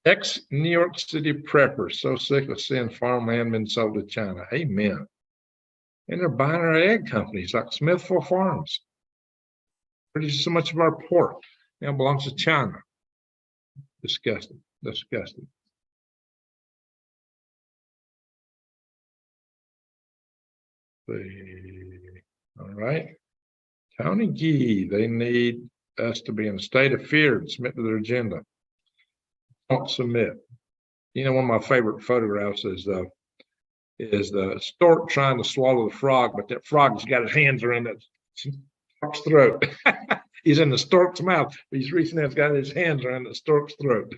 Ex-New York City prepper, so sick of seeing farmland being sold to China. Amen. And they're buying our egg companies like Smithville Farms. Produces so much of our pork now belongs to China. Disgusting. Disgusting. All right. Tony Gee, they need us to be in a state of fear and submit to their agenda. Don't submit. You know, one of my favorite photographs is the stork trying to swallow the frog, but that frog's got his hands around that stork's throat. He's in the stork's mouth. He's reaching out, got his hands around the stork's throat.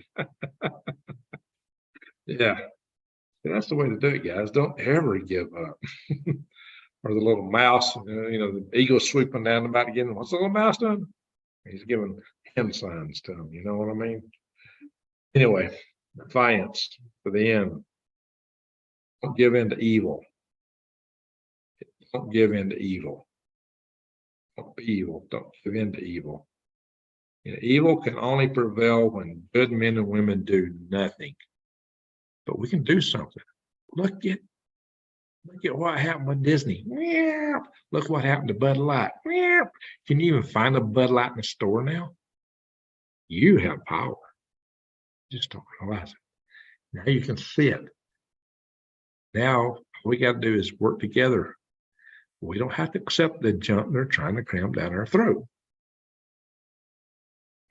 Yeah, that's the way to do it, guys. Don't ever give up. Or the little mouse, you know, the eagle swooping down about to get him. What's the little mouse doing? He's giving hand signs to him. You know what I mean? Anyway, defiance to the end. Don't give in to evil. Don't give in to evil. Don't be evil. Don't give in to evil. You know, evil can only prevail when good men and women do nothing. But we can do something. Look at what happened with Disney. Look what happened to Bud Light. Can you even find a Bud Light in the store now? You have power. Just don't realize it. Now you can see it. Now all we got to do is work together. We don't have to accept the junk they're trying to cram down our throat.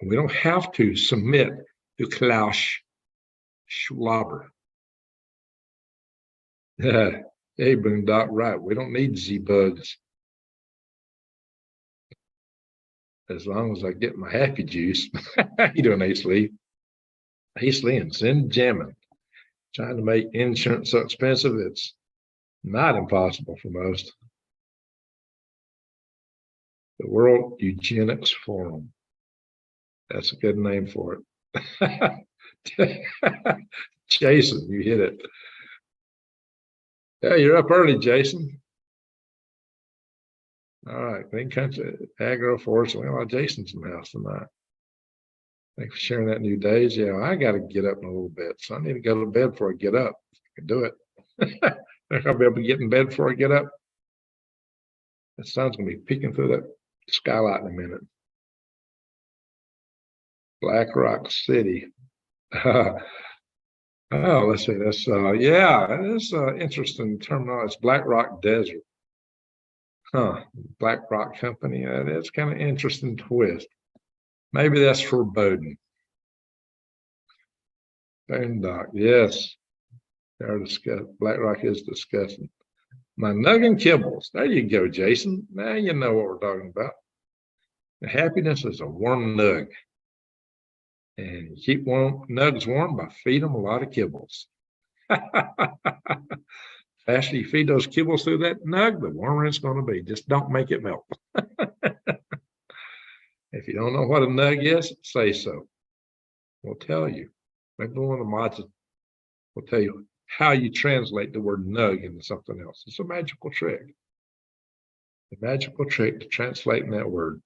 We don't have to submit to Klaus Schwab. Hey, Boondock, right. We don't need Z-bugs. As long as I get my happy juice. How you doing, Ace Lee? Ace Lee and Sin Jamming. Trying to make insurance so expensive, it's not impossible for most. The World Eugenics Forum. That's a good name for it. Jason, you hit it. Yeah, you're up early, Jason. All right, Green Country Agroforestry. Well, Jason's in the house tonight. Thanks for sharing that, New Days. Yeah, I got to get up in a little bit, so I need to go to bed before I get up. I can do it. I'll be able to get in bed before I get up. The sun's going to be peeking through that skylight in a minute. Black Rock City. Oh, let's see. That's yeah, it is interesting terminology. It's Black Rock Desert. Huh. Black Rock Company. That's kind of interesting twist. Maybe that's foreboding. Boondock, yes. They're discussing. Black Rock is discussing. My Nugget Kibbles. There you go, Jason. Now you know what we're talking about. Happiness is a warm nug. And you keep nugs warm by feeding them a lot of kibbles. Faster you feed those kibbles through that nug, the warmer it's going to be. Just don't make it melt. If you don't know what a nug is, say so. We'll tell you. Maybe one of the mods will tell you how you translate the word nug into something else. It's a magical trick. A magical trick to translating that word.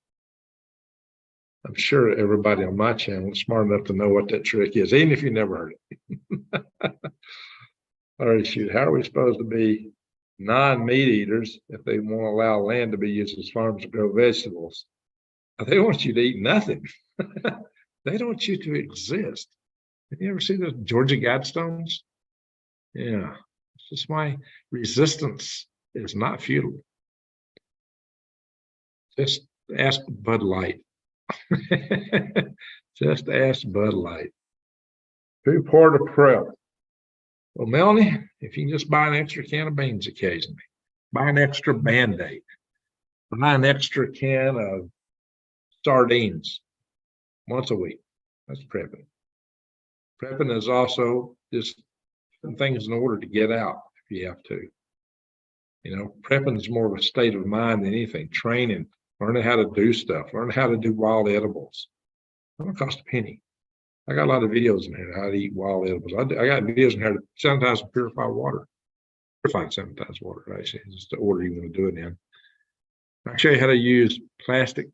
I'm sure everybody on my channel is smart enough to know what that trick is, even if you never heard it. All right, shoot, how are we supposed to be non-meat eaters if they won't allow land to be used as farms to grow vegetables? They want you to eat nothing. They don't want you to exist. Have you ever seen those Georgia Guidestones? Yeah, it's just why resistance is not futile. Just ask Bud Light. Just ask Bud Light. Too poor to prep. Well, Melanie, if you can just buy an extra can of beans occasionally, buy an extra Band-Aid, buy an extra can of sardines once a week. That's prepping. Prepping is also just putting things in order to get out if you have to. You know, prepping is more of a state of mind than anything. Training, learning how to do stuff, learning how to do wild edibles. It don't cost a penny. I got a lot of videos in here how to eat wild edibles. I got videos in here to sanitize and purify water. Purify and sanitize water, actually. It's the order you want to do it in. I'll show you how to use plastic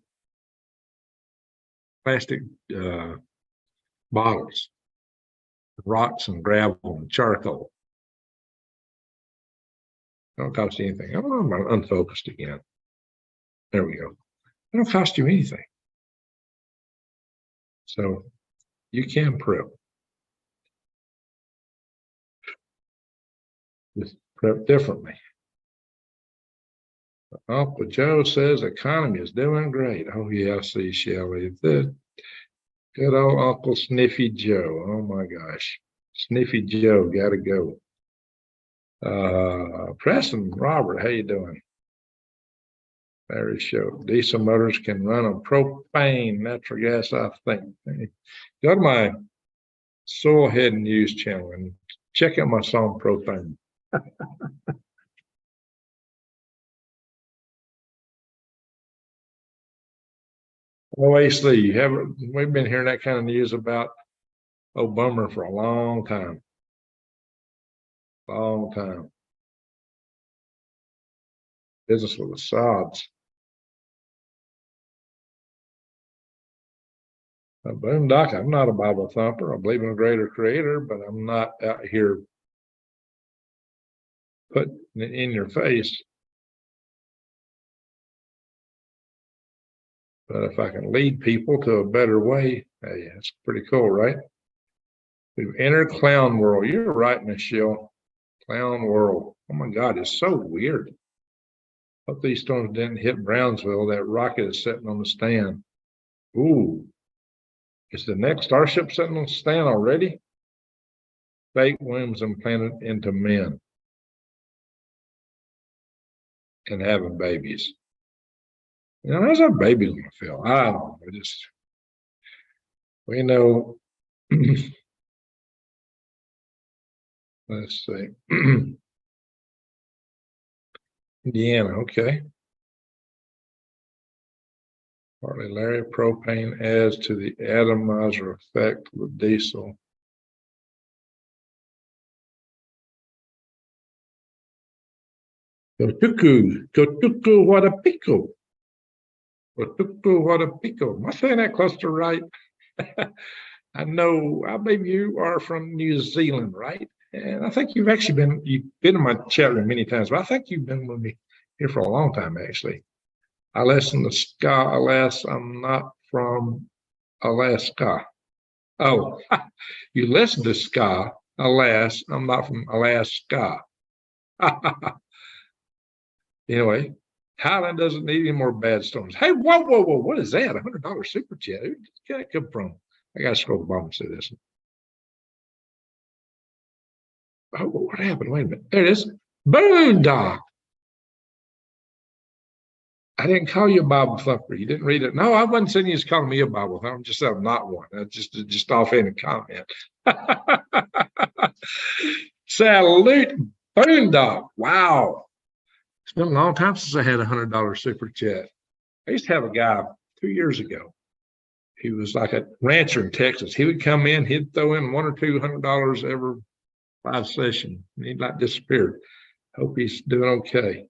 bottles, rocks and gravel and charcoal. Don't cost you anything. Oh, I'm unfocused again. There we go. It don't cost you anything. So you can prep. Just prep differently. Uncle Joe says the economy is doing great. Oh, yeah, I see, Shelley. The good old Uncle Sniffy Joe. Oh, my gosh. Sniffy Joe, got to go. Preston Robert, how you doing? Very show. Diesel motors can run on propane, natural gas, I think. Go to my Soil Head News channel and check out my song Propane. OAC, we've been hearing that kind of news about Obama for a long time. Long time. Business with the sods. Boondock, I'm not a Bible thumper. I believe in a greater creator, but I'm not out here putting it in your face. But if I can lead people to a better way, hey, that's pretty cool, right? We've entered clown world. You're right, Michelle. Clown world. Oh my God, it's so weird. Hope these storms didn't hit Brownsville. That rocket is sitting on the stand. Ooh. Is the next Starship sitting on the stand already? Fake wombs implanted into men and having babies. You know, how's our baby going to feel? I don't know. We know, let's see. Indiana, okay. Partly Larry, propane adds to the atomizer effect with diesel. Kotuku, what a pickle. Kotuku, what a pickle. Am I saying that cluster right? I believe you are from New Zealand, right? And I think you've been in my chat room many times, but I think you've been with me here for a long time, actually. I listen to ska, alas, I'm not from Alaska. Oh, you listen to ska, alas, I'm not from Alaska. Anyway, Highland doesn't need any more bad storms. Hey, whoa, what is that? $100 super chat. Who did that come from? I got to scroll the bottom and see this. Oh, what happened? Wait a minute. There it is. Boondock. I didn't call you a Bible thumper. You didn't read it. No, I wasn't saying you was calling me a Bible thumper. I'm just saying I'm not one. That's just offhanded comment. Salute, Boondock. Wow. It's been a long time since I had $100 super chat. I used to have a guy 2 years ago. He was like a rancher in Texas. He would come in, he'd throw in $100 or $200 every 5 sessions, and he'd like disappear. Hope he's doing okay.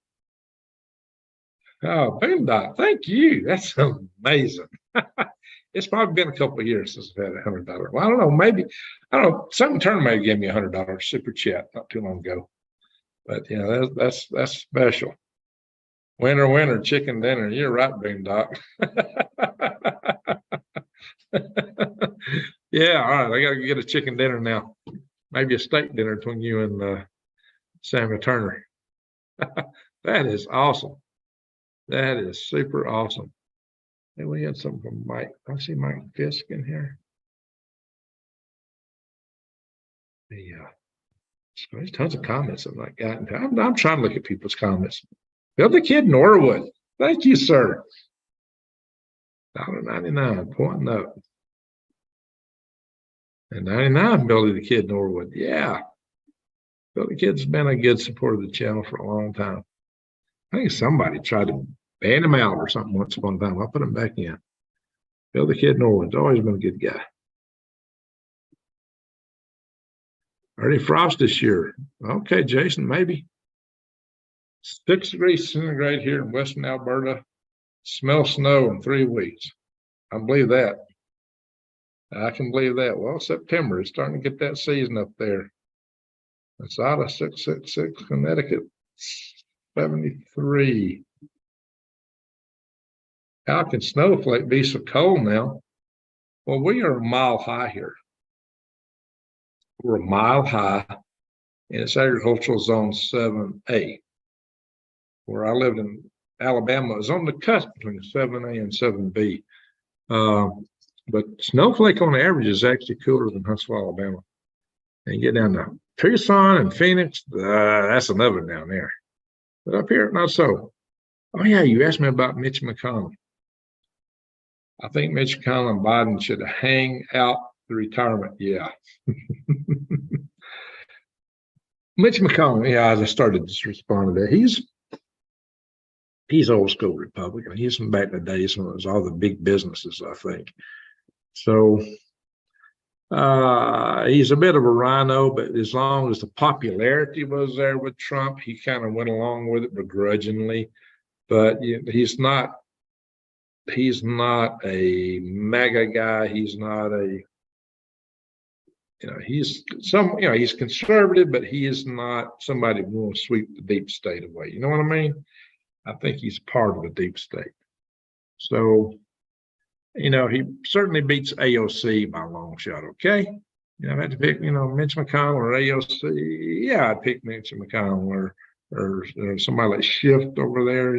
Oh, Boondock, thank you. That's amazing. It's probably been a couple of years since I've had $100. Well, I don't know. Maybe, I don't know. Some turn maybe gave me $100 super chat not too long ago. But yeah, that's special. Winner, chicken dinner. You're right, Boondock. Yeah, all right. I got to get a chicken dinner now. Maybe a steak dinner between you and Samuel Turner. That is awesome. That is super awesome. And we had something from Mike. I see Mike Fisk in here. There's tons of comments I've not gotten to. I'm trying to look at people's comments. Bill the Kid Norwood. Thank you, sir. $1.99 pointing up. And 99 Billy the Kid Norwood. Yeah. Billy the Kid's been a good supporter of the channel for a long time. I think somebody tried to ban him out or something once upon a time. I'll put him back in. Bill the Kid Norwood's always been a good guy. Early frost this year. Okay, Jason, maybe. 6 degrees centigrade here in Western Alberta. Smell snow in 3 weeks. I believe that. I can believe that. Well, September is starting to get that season up there. It's out of 666, Connecticut, 73. How can snowflake be so cold now? Well, we are a mile high here. We're a mile high, and it's agricultural zone 7A. Where I lived in Alabama, is on the cusp between 7A and 7B. But snowflake on average is actually cooler than Huntsville, Alabama. And you get down to Tucson and Phoenix, that's an oven down there. But up here, not so. Oh, yeah, you asked me about Mitch McConnell. I think Mitch McConnell and Biden should hang out the retirement. Yeah. Mitch McConnell, yeah, I just started to respond to that. He's old school Republican. He's from back in the days when it was all the big businesses, I think. So he's a bit of a rhino, but as long as the popularity was there with Trump, he kind of went along with it begrudgingly. But he's not a mega guy. He's not a, he's he's conservative, but he is not somebody who will sweep the deep state away. You know what I mean? I think he's part of the deep state. So, he certainly beats AOC by a long shot. Okay. I had to pick, Mitch McConnell or AOC. Yeah, I'd pick Mitch McConnell or somebody like Schiff over there,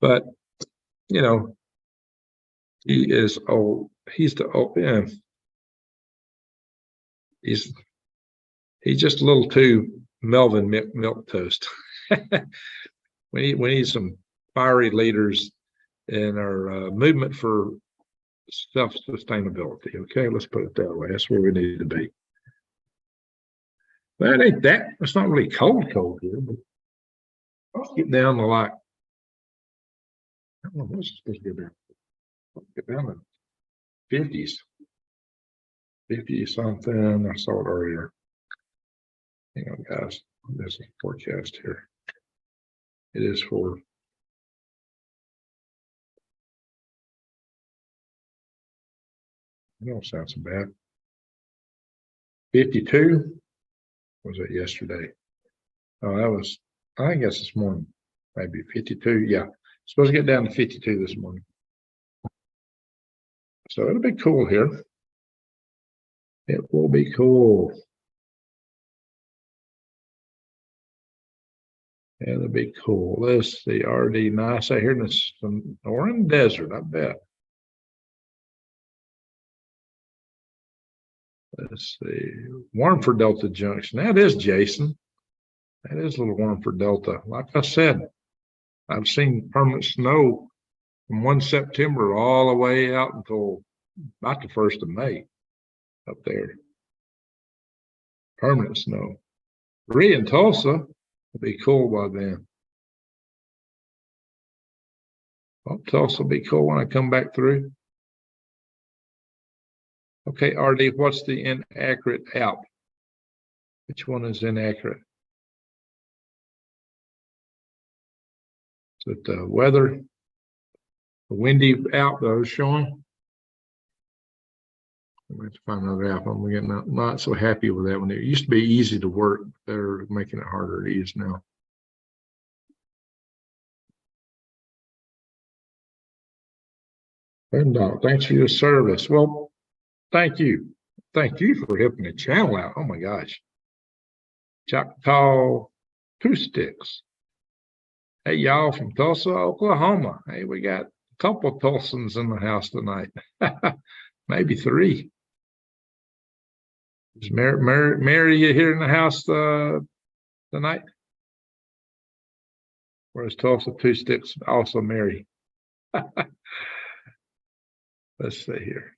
But, he is old. He's the old, yeah. He's just a little too Melvin milk toast. We need some fiery leaders in our movement for self-sustainability. Okay, let's put it that way. That's where we need to be. But it's not really cold here, but I'll get down to like, I don't know what's supposed to get down. Get down to 50s. 50 something. I saw it earlier. Hang on, guys. There's a forecast here. It is for it don't sound so bad. 52 was it yesterday? Oh, I think that's this morning. Maybe 52. Yeah, supposed to get down to 52 this morning. So it'll be cool here. It will be cool. It'll be cool. Let's see, RD nice out here in the Orange Desert, I bet. Let's see, Warmford Delta Junction. That is Jason. That is a little warm for Delta. Like I said, I've seen permanent snow from 1 September all the way out until about the 1st of May up there. Permanent snow. Rhea and Tulsa will be cool by then. Oh, Tulsa will be cool when I come back through. Okay, RD, what's the inaccurate app? Which one is inaccurate? Is it the weather, the windy app that I was showing? I'm going to have to find another app. I'm getting not so happy with that one. It used to be easy to work. They're making it harder to use now. And thanks for your service. Well, thank you. Thank you for helping the channel out. Oh my gosh. Choctaw Two Sticks. Hey, y'all from Tulsa, Oklahoma. Hey, we got a couple of Tulsans in the house tonight. Maybe 3. Is Mary here in the house tonight? Or is Tulsa Two Sticks also Mary? Let's see here.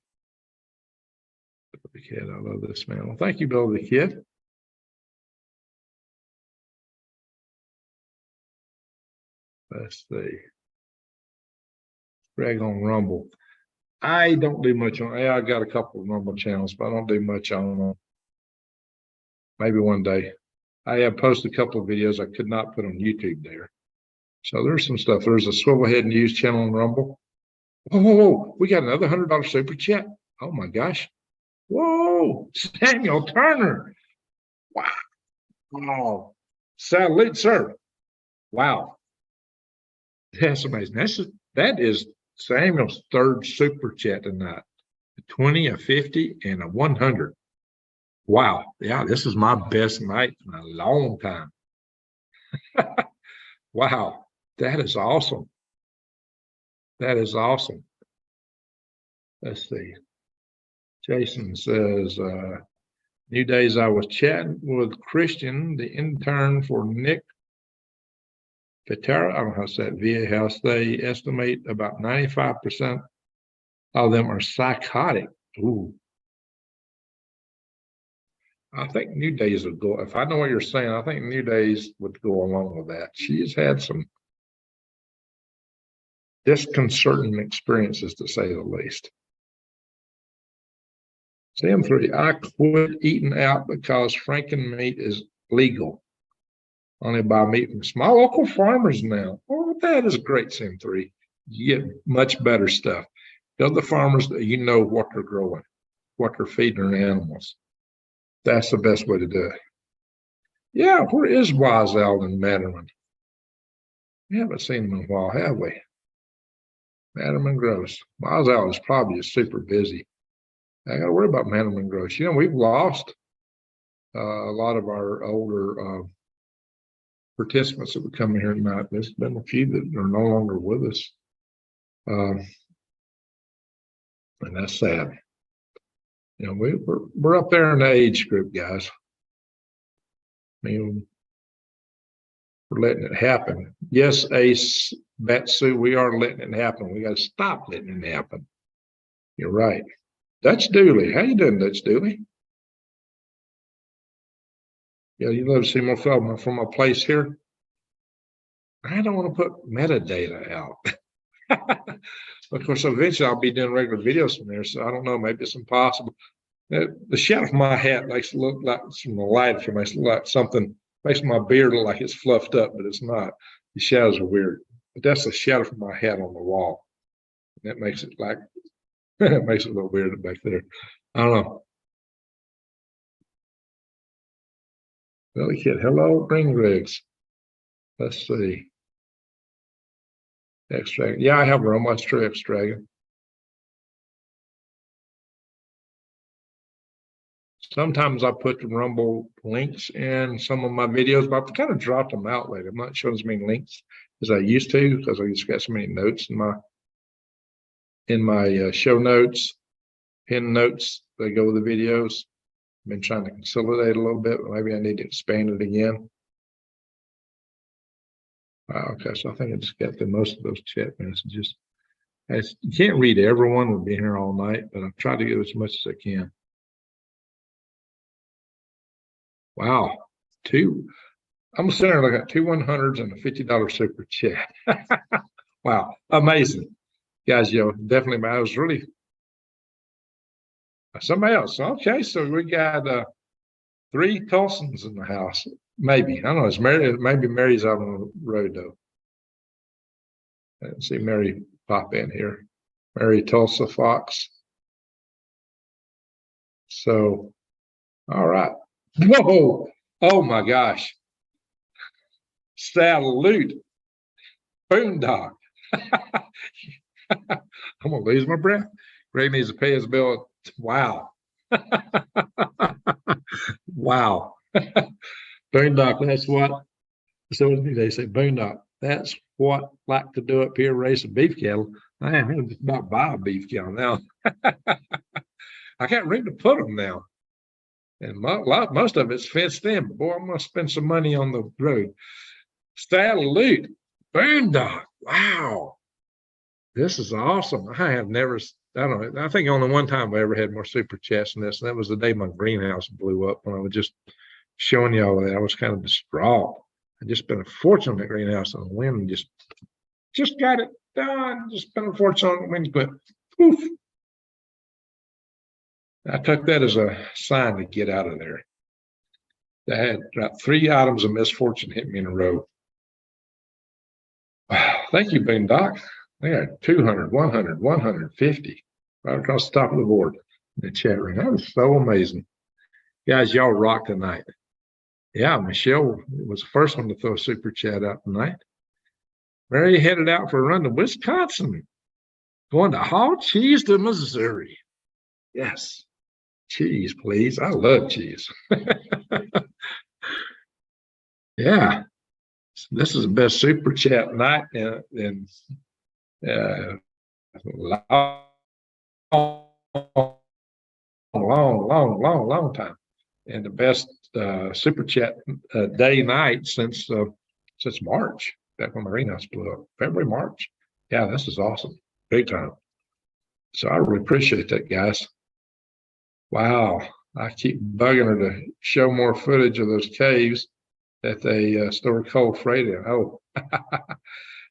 Billy Kid, I love this man. Well, thank you, Billy Kid. Let's see. Greg on Rumble. I don't do much on. I got a couple of Rumble channels, but I don't do much on them. Maybe one day. I have posted a couple of videos I could not put on YouTube there. So there's some stuff. There's a Swivel Head News channel on Rumble. Oh, we got another $100 super chat. Oh my gosh. Whoa, Samuel Turner. Wow. Oh, salute, sir. Wow. That's amazing. That is Samuel's 3rd super chat tonight. A 20, a 50, and a 100. Wow. Yeah, this is my best night in a long time. Wow. That is awesome. That is awesome. Let's see. Jason says, New Days, I was chatting with Christian, the intern for Nick Petera. I don't know how to say it, VA House. They estimate about 95% of them are psychotic. Ooh. I think New Days would go, if I know what you're saying, I think New Days would go along with that. She's had some disconcerting experiences, to say the least. CM3, I quit eating out because franken meat is legal. Only buy meat from small local farmers now. Oh, that is great, CM3. You get much better stuff. Go to the farmers that you know what they're growing, what they're feeding their animals. That's the best way to do it. Yeah, where is Wise Owl and Matterman? We haven't seen them in a while, have we? Matterman Gross. Wise Owl is probably just super busy. I got to worry about Matterman Gross. You know, we've lost a lot of our older participants that would come here tonight. There's been a few that are no longer with us. And that's sad. You know, we're up there in the age group, guys. I mean, we're letting it happen. Yes, Ace, Batsu, we are letting it happen. We got to stop letting it happen. You're right. Dutch Dooley, how you doing, Dutch Dooley? Yeah, you love to see more film from a place here. I don't want to put metadata out. Of course, eventually I'll be doing regular videos from there, so I don't know, maybe it's impossible. The shadow of my hat makes it look like, from the light, it makes it look like something, makes my beard look like it's fluffed up, but it's not. The shadows are weird. But that's the shadow from my hat on the wall. That makes it like, it makes it a little weird back there. I don't know. Billy Kid, hello, ring rigs. Let's see. Extract. Yeah, I have room. Let's try extract. Sometimes I put the Rumble links in some of my videos, but I've kind of dropped them out lately. I'm not showing as many links as I used to because I just got so many notes in my show notes, pin notes that go with the videos. I've been trying to consolidate a little bit, but maybe I need to expand it again. Okay, so I think I just got through most of those chat messages. You can't read everyone. We'll be here all night, but I've tried to get as much as I can. Wow, I'm sitting there looking at 2 100s and a $50 super chat. Wow, amazing. Guys, definitely, I was really somebody else. Okay, so we got 3 Tulsans in the house. Maybe. I don't know. It's Mary. Maybe Mary's out on the road, though. I didn't see Mary pop in here. Mary Tulsa Fox. So, all right. Whoa. Oh, my gosh. Salute. Boondock. I'm going to lose my breath. Greg needs to pay his bill. Wow. Wow. Boondock, that's what. So they say, Boondock, that's what like to do up here, race a beef cattle. I am just about buy a beef cattle now. I can't read to put them now. And most of it's fenced in, but boy, I'm going to spend some money on the road. Salute. Boondock. Wow. This is awesome. I have never, I don't know, I think only one time I ever had more super chats than this, and that was the day my greenhouse blew up when I was just showing y'all that I was kind of distraught. I just spent a fortune on that greenhouse on the wind and just got it done. Just spent a fortune on the wind, but poof. I took that as a sign to get out of there. I had about 3 items of misfortune hit me in a row. Wow. Thank you, Boondock. I got 200, 100, 150 right across the top of the board in the chat room. That was so amazing. Guys, y'all rock tonight. Yeah, Michelle was the first one to throw a super chat out tonight. Mary headed out for a run to Wisconsin, going to haul cheese to Missouri. Yes, cheese, please. I love cheese. Yeah, this is the best super chat night in long time, and the best super chat day night since March. Back when my greenhouse blew up, February, March. Yeah, this is awesome, big time. So I really appreciate that, guys. Wow, I keep bugging her to show more footage of those caves that they store coal freight in. Oh,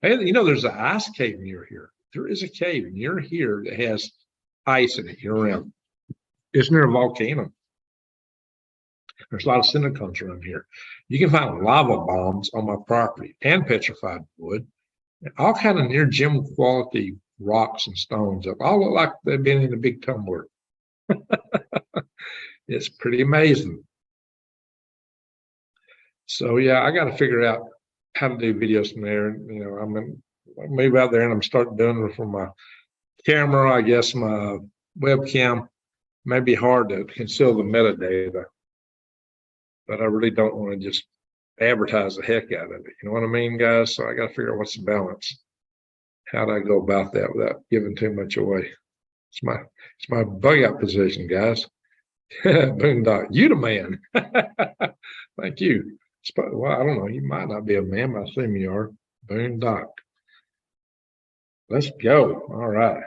hey, there's an ice cave near here. There is a cave near here that has ice in it year-round. It's near a volcano. There's a lot of cenocones around here. You can find lava bombs on my property and petrified wood, and all kind of near gem quality rocks and stones that all look like they've been in a big tumbler. It's pretty amazing. So yeah, I got to figure out how to do videos from there. I'm gonna move out there and I'm starting doing it from my camera. I guess my webcam may be hard to conceal the metadata, but I really don't want to just advertise the heck out of it. You know what I mean, guys? So I got to figure out what's the balance. How do I go about that without giving too much away? It's my bug out position, guys. Boondock, you the man. Thank you. Well, I don't know. You might not be a man, but I assume you are. Boondock. Let's go. All right.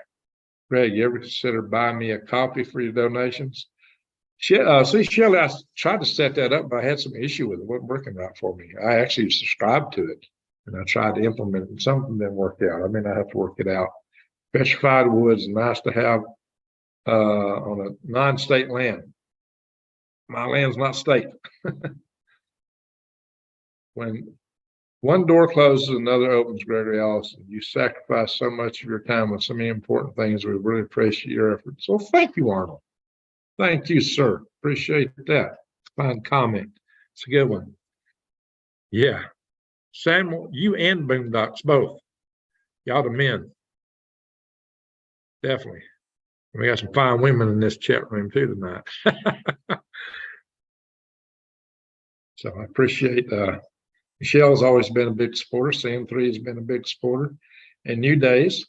Greg, you ever consider buying me a copy for your donations? See, Shelley, I tried to set that up, but I had some issue with it. It wasn't working right for me. I actually subscribed to it, and I tried to implement it, and something didn't work out. I mean, I have to work it out. Petrified wood's nice to have on a non-state land. My land's not state. When one door closes, another opens, Gregory Allison. You sacrifice so much of your time with so many important things. We really appreciate your efforts. So thank you, Arnold. Thank you, sir. Appreciate that. Fine comment. It's a good one. Yeah. Samuel, you and Boondocks both. Y'all the men. Definitely. We got some fine women in this chat room too tonight. So I appreciate Michelle's always been a big supporter. Sam3 has been a big supporter. And New Days.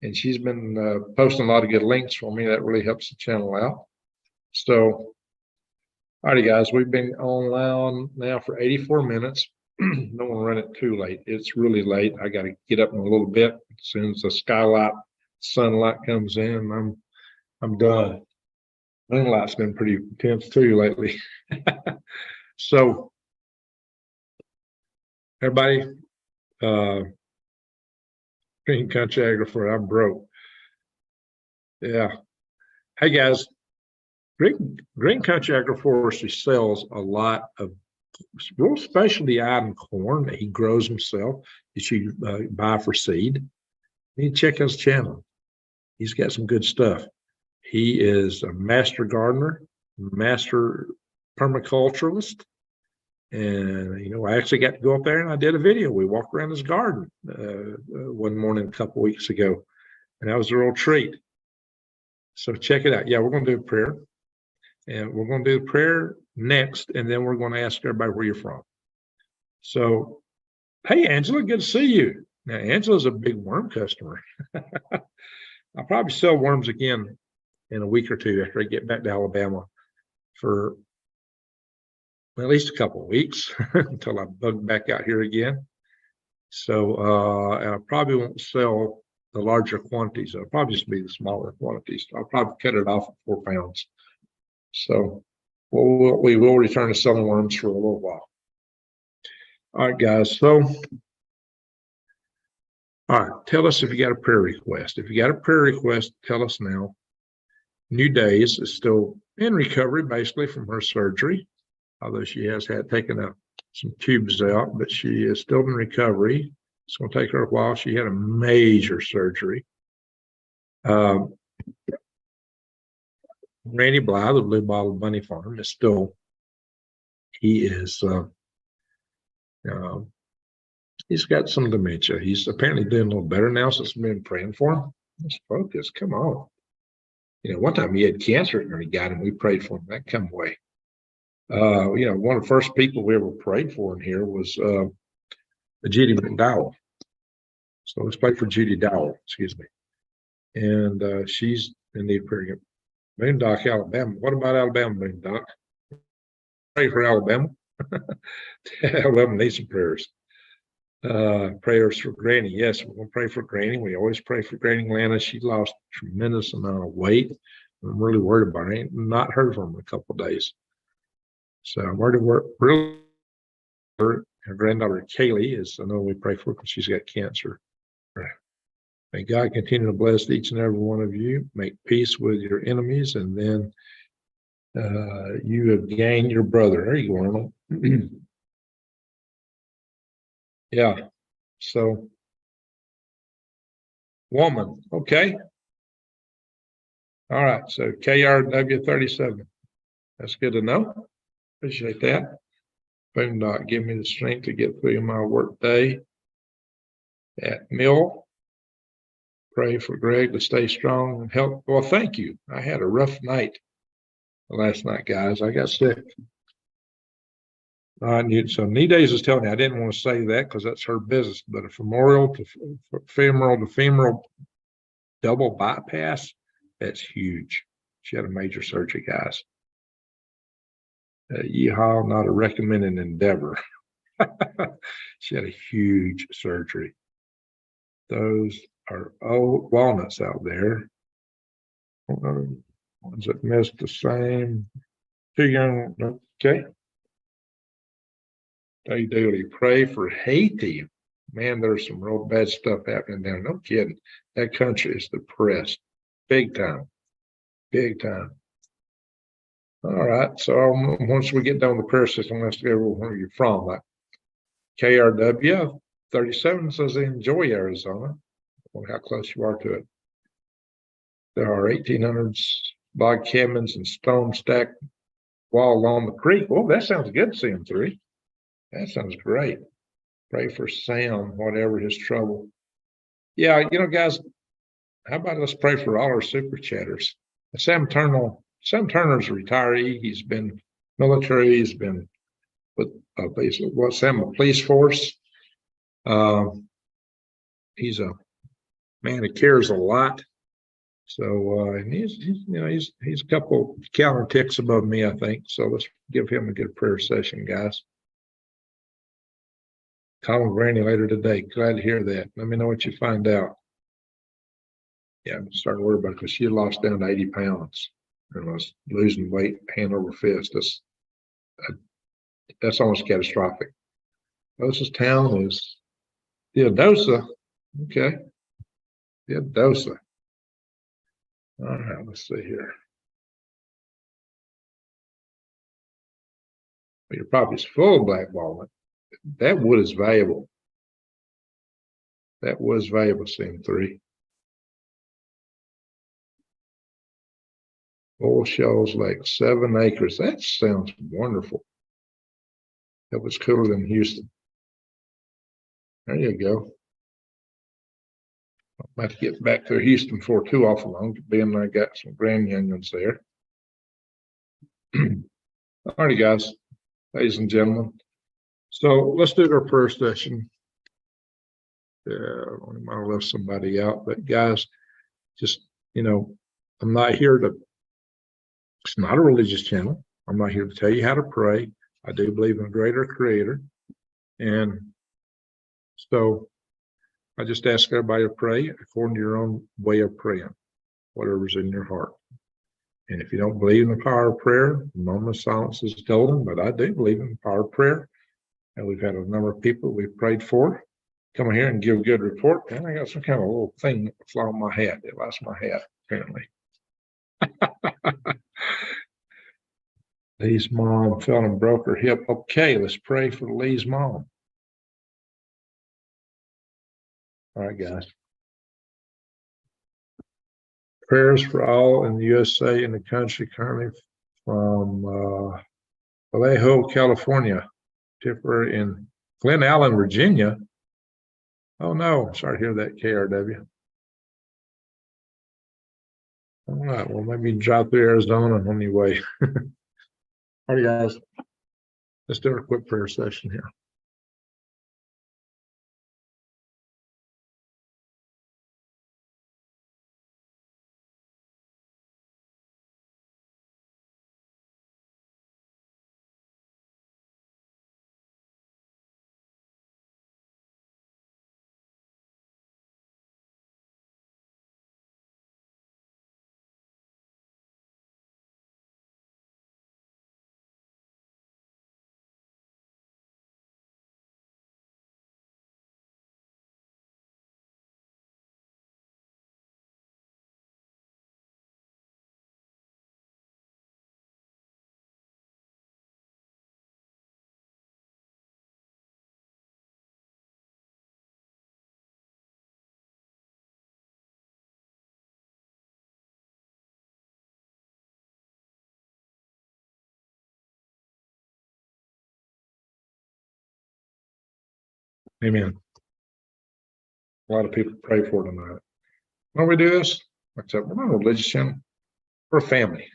And she's been posting a lot of good links for me. That really helps the channel out. So, all righty, guys, we've been online now for 84 minutes. don't want to run it too late. It's really late. I got to get up in a little bit. As soon as the sunlight comes in, I'm done. Moonlight's been pretty intense too lately. So everybody, green country agriculture, I'm broke. Yeah. Hey guys, green country agroforestry sells a lot of real specialty item corn that he grows himself that you buy for seed. You check his channel. He's got some good stuff. He is a master gardener, master permaculturalist. And, you know, I actually got to go up there and I did a video. We walked around his garden one morning a couple weeks ago, and that was a real treat. So check it out. Yeah, we're going to do a prayer. And we're going to do the prayer next, and then we're going to ask everybody where you're from. So, hey, Angela, good to see you. Now, Angela's a big worm customer. I'll probably sell worms again in a week or two after I get back to Alabama for at least a couple of weeks until I bug back out here again. So, and I probably won't sell the larger quantities. It'll probably just be the smaller quantities. I'll probably cut it off at 4 pounds. So we will return to selling worms for a little while. All right, guys. So, all right, tell us if you got a prayer request. If you got a prayer request, tell us now. New Days is still in recovery, basically, from her surgery, although she has had taken some tubes out, but she is still in recovery. It's going to take her a while. She had a major surgery. Randy Bly, the Blue Bottle Bunny Farm, is still, he's got some dementia. He's apparently doing a little better now since we've been praying for him. Let's focus, come on. You know, one time he had cancer and he got him, we prayed for him, that come away. You know, one of the first people we ever prayed for in here was Judy McDowell. So let's pray for Judy Dowell, excuse me. And she's in need of prayer. Boondock, Alabama. What about Alabama, Boondock? Pray for Alabama. Alabama needs some prayers. Prayers for Granny. Yes, we're going to pray for Granny. We always pray for Granny Lana. She lost a tremendous amount of weight. I'm really worried about her. I ain't not heard from her in a couple of days. So I'm really her granddaughter Kaylee is, I know we pray for her because she's got cancer. May God continue to bless each and every one of you. Make peace with your enemies, and then you have gained your brother. There you go, Arnold. Yeah. So, woman. Okay. All right. So KRW 37. That's good to know. Appreciate that. Boondock, give me the strength to get through my work day at Mill. Pray for Greg to stay strong and help. Well, thank you. I had a rough night last night, guys. I got sick. So Knee Days is telling me I didn't want to say that because that's her business, but a femoral to femoral double bypass, that's huge. She had a major surgery, guys. Yeehaw, not a recommended endeavor. She had a huge surgery. Those are old walnuts out there. Ones that missed the same. Too young. Okay. They daily pray for Haiti. Man, there's some real bad stuff happening there. No kidding. That country is depressed. Big time. Big time. All right. So once we get done with the prayer system, let's go over where you're from. Like KRW 37 says they enjoy Arizona. I wonder how close you are to it. There are 1,800 log cabins and stone stacked wall along the creek. Well, that sounds good, CM3. That sounds great. Pray for Sam, whatever his trouble. Yeah, you know, guys, how about let's pray for all our super chatters. Sam Turner's a retiree. He's been military. He's been with Sam police force. He's a man who cares a lot. So he's a couple counter ticks above me, I think. So let's give him a good prayer session, guys. Tom and Granny later today. Glad to hear that. Let me know what you find out. Yeah, I'm starting to worry about it because she lost down to 80 pounds and was losing weight hand over fist. That's almost catastrophic. Closest town is Theodosia. Okay. Theodosia. All right, let's see here. Your property's full of black walnut. That wood is valuable. That was valuable, CM3. Oil Shells Lake, 7 acres. That sounds wonderful. That was cooler than Houston. There you go. I'll have to get back to Houston for too awful long, being I got some grand youngins there. All righty, guys, ladies and gentlemen. So let's do our prayer session. I might have left somebody out, but guys, just, I'm not here to, it's not a religious channel. I'm not here to tell you how to pray. I do believe in a greater creator. And so I just ask everybody to pray according to your own way of praying, whatever's in your heart. And if you don't believe in the power of prayer, the moment of silence is golden, but I do believe in the power of prayer. And we've had a number of people we've prayed for come here and give a good report. And I got some kind of a little thing that fly on my hat. It lost my hat, apparently. Lee's mom fell and broke her hip. Okay, let's pray for Lee's mom. All right, guys. Prayers for all in the USA and the country currently from Vallejo, California, Tipper in Glen Allen, Virginia. Oh no, sorry to hear that, KRW. All right, well, maybe drive through Arizona on your way. All right, guys, let's do a quick prayer session here. Amen. A lot of people pray for tonight. When we do this, like I said, we're not a religious channel. We're a family.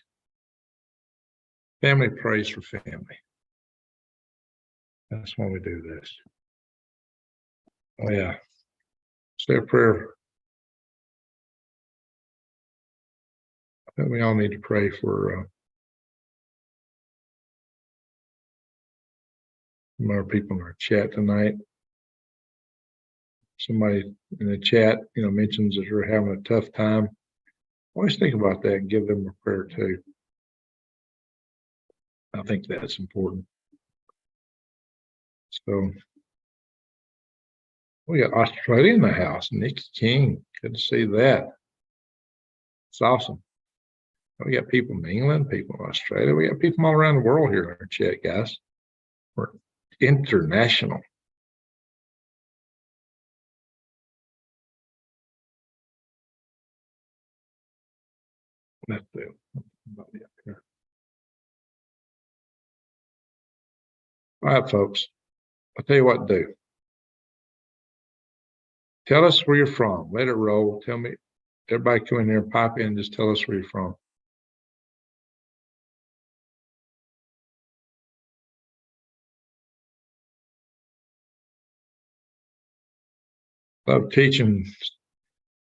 Family prays for family. That's why we do this. Oh yeah. Say a prayer. I think we all need to pray for more people in our chat tonight. Somebody in the chat, mentions that they're having a tough time. Always think about that and give them a prayer too. I think that's important. So we got Australia in the house. Nikki King, good to see that. It's awesome. We got people in England, people in Australia. We got people all around the world here in our chat, guys. We're international. That's it. All right, folks. I'll tell you what to do. Tell us where you're from. Let it roll. Tell me. Everybody come in there and pop in and just tell us where you're from. Love teaching.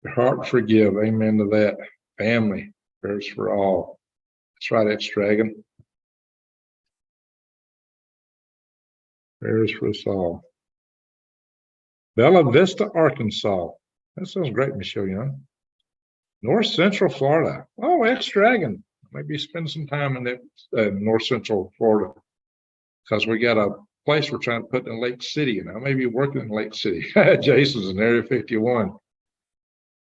Your heart forgive. Amen to that. Family. Prayers for all. That's right, X Dragon. Prayers for us all. Bella Vista, Arkansas. That sounds great, Michelle Young. North Central Florida. Oh, ex-dragon. Maybe spend some time in that North Central Florida, because we got a place we're trying to put in Lake City, and I may be working in Lake City. Jason's in Area 51.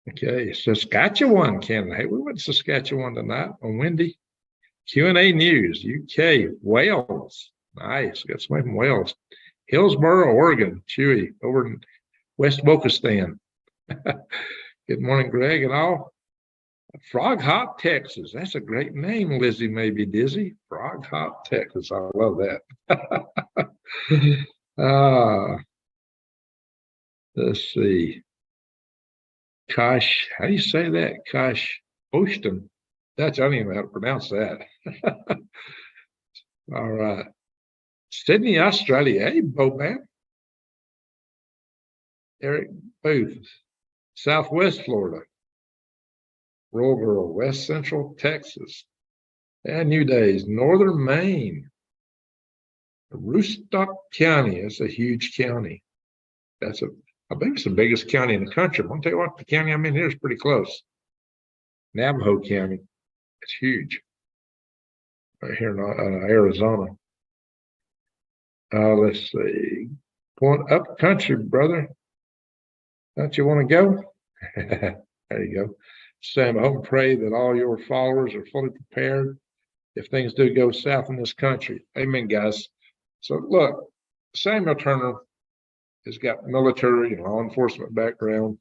Okay, Saskatchewan, Canada. Hey, we went to Saskatchewan tonight on Wendy. Q&A News, UK, Wales. Nice, got somebody from Wales. Hillsboro, Oregon, Chewy, over in West Wokistan. Good morning, Greg and all. Frog Hop, Texas. That's a great name, Lizzie may be dizzy. Frog Hop, Texas. I love that. Let's see. Kosh, how do you say that? Kosh Oshton. Dutch, I don't even know how to pronounce that. All right. Sydney, Australia. Hey, Boban. Eric Booth. Southwest Florida. Rural Girl, West Central Texas. And New Days, Northern Maine. Aroostook County. It's a huge county. I think it's the biggest county in the country. I'm going to tell you what, the county I'm in here is pretty close. Navajo County. It's huge. Right here in Arizona. Let's see. Going up country, brother. Don't you want to go? There you go. Sam, I hope and pray that all your followers are fully prepared if things do go south in this country. Amen, guys. So look, Samuel Turner has got military and law enforcement background,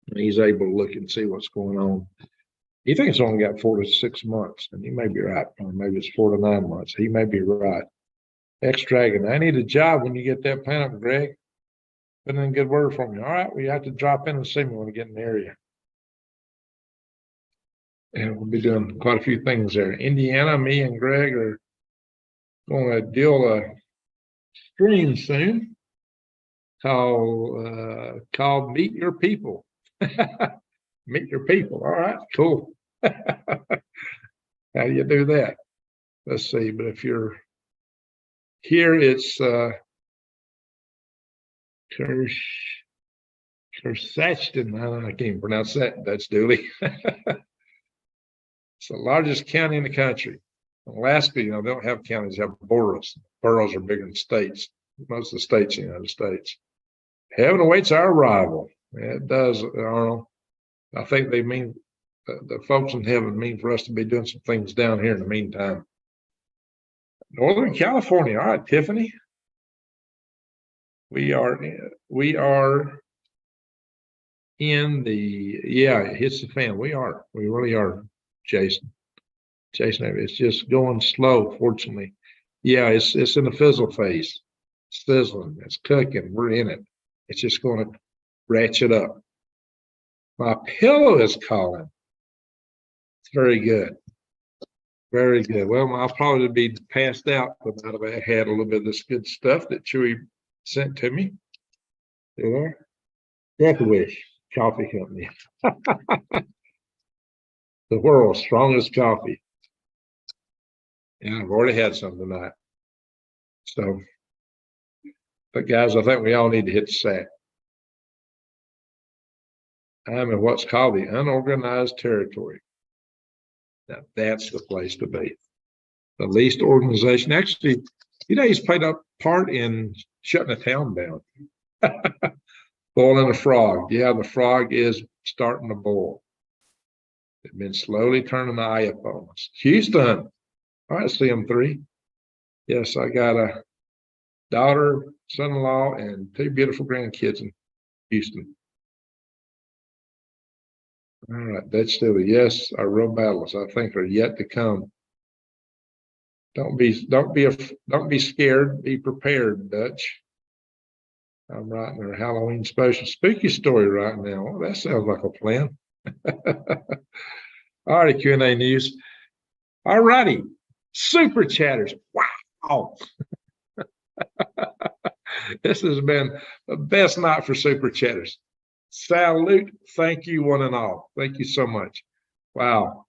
and he's able to look and see what's going on. He thinks it's only got 4 to 6 months, and he may be right, or maybe it's 4 to 9 months. He may be right. Ex-Dragon, I need a job when you get that plan up, Greg. Put in a good word for me. All right, well, you have to drop in and see me when we get in the area. And we'll be doing quite a few things there. Indiana, me and Greg are going to deal a stream soon called Meet Your People. Meet Your People. All right, cool. How do you do that? Let's see, but if you're here, it's Kersachton. I can't even pronounce that. That's Dooley. It's the largest county in the country. Alaska, they don't have counties, they have boroughs. Boroughs are bigger than states. Most of the states in the United States. Heaven awaits our arrival. Yeah, it does, Arnold. I think they mean, the folks in heaven mean for us to be doing some things down here in the meantime. Northern California. All right, Tiffany. We are in the, yeah, it hits the fan. We really are, Jason, it's just going slow, fortunately. Yeah, it's in the fizzle phase. It's sizzling, it's cooking, we're in it. It's just going to ratchet up. My pillow is calling. It's very good. Very good. Well, I'll probably be passed out, but I've had a little bit of this good stuff that Chewy sent to me. There. Death Wish Coffee Company. The world's strongest coffee. And I've already had some tonight. So, but guys, I think we all need to hit the sack. I'm in what's called the unorganized territory. Now, that's the place to be. The least organization. Actually, he's played a part in shutting a town down. Boiling a frog. Yeah, the frog is starting to boil. They've been slowly turning the eye up on us. Houston. All right, CM3. Yes, I got a daughter, son-in-law, and 2 beautiful grandkids in Houston. All right, that's still a yes. Our real battles, I think, are yet to come. Don't be scared. Be prepared, Dutch. I'm writing our Halloween special spooky story right now. Well, that sounds like a plan. All right, Q&A news. All righty, super chatters. Wow. This has been the best night for super chatters. Salute. Thank you, one and all. Thank you so much. Wow.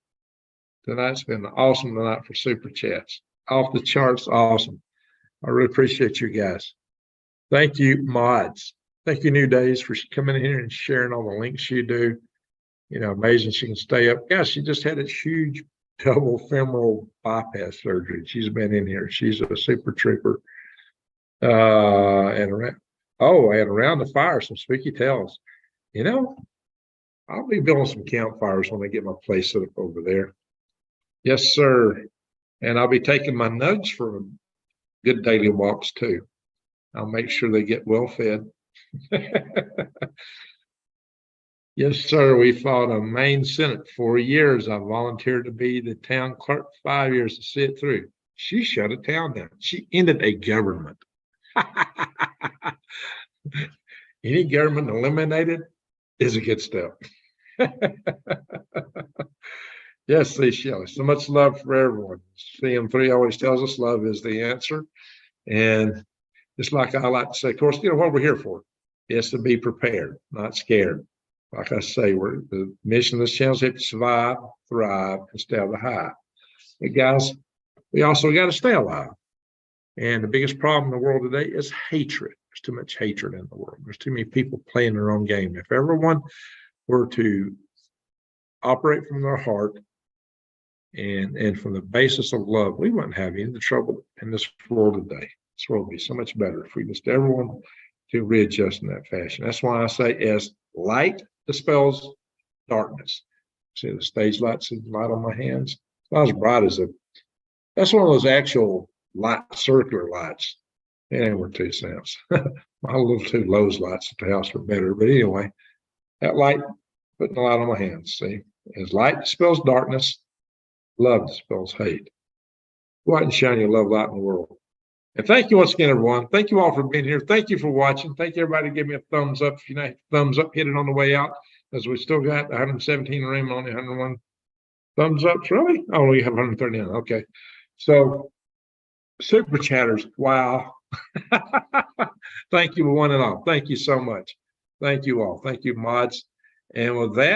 Tonight's been an awesome night for super chats. Off the charts, awesome. I really appreciate you guys. Thank you, mods. Thank you, New Days, for coming in here and sharing all the links you do. You know, amazing she can stay up. Gosh, she just had a huge double femoral bypass surgery. She's been in here. She's a super trooper. And around the fire, some spooky tales. You know, I'll be building some campfires when I get my place set up over there. Yes, sir. And I'll be taking my nugs for good daily walks too. I'll make sure they get well fed. Yes, sir. We fought a Maine Senate 4 years. I volunteered to be the town clerk 5 years to see it through. She shut a town down. She ended a government. Any government eliminated is a good step. Yes, Seychelles. So much love for everyone. CM3 always tells us love is the answer. And just like I like to say, of course, you know what we're here for is to be prepared, not scared. Like I say, the mission of this channel is to survive, thrive, and stay on the high. But guys, we also got to stay alive. And the biggest problem in the world today is hatred. There's too much hatred in the world. There's too many people playing their own game. If everyone were to operate from their heart and from the basis of love, we wouldn't have any of the trouble in this world today. This world would be so much better if we just everyone to readjust in that fashion. That's why I say, as light dispels darkness. See the stage lights and light on my hands? It's not as bright as that's one of those actual light circular lights. It ain't worth 2 cents. My little 2 Lowe's lights at the house are better. But anyway, that light, putting the light on my hands. See, as light dispels darkness, love dispels hate. Go out and shine your love light in the world. And thank you once again, everyone. Thank you all for being here. Thank you for watching. Thank you, everybody. Give me a thumbs up. If you know, thumbs up, hit it on the way out, as we still got 117 room, only 101 thumbs ups. Really? Oh, we have 139. Okay. So, super chatters. Wow. Thank you, one and all. Thank you so much. Thank you all. Thank you, mods. And with that,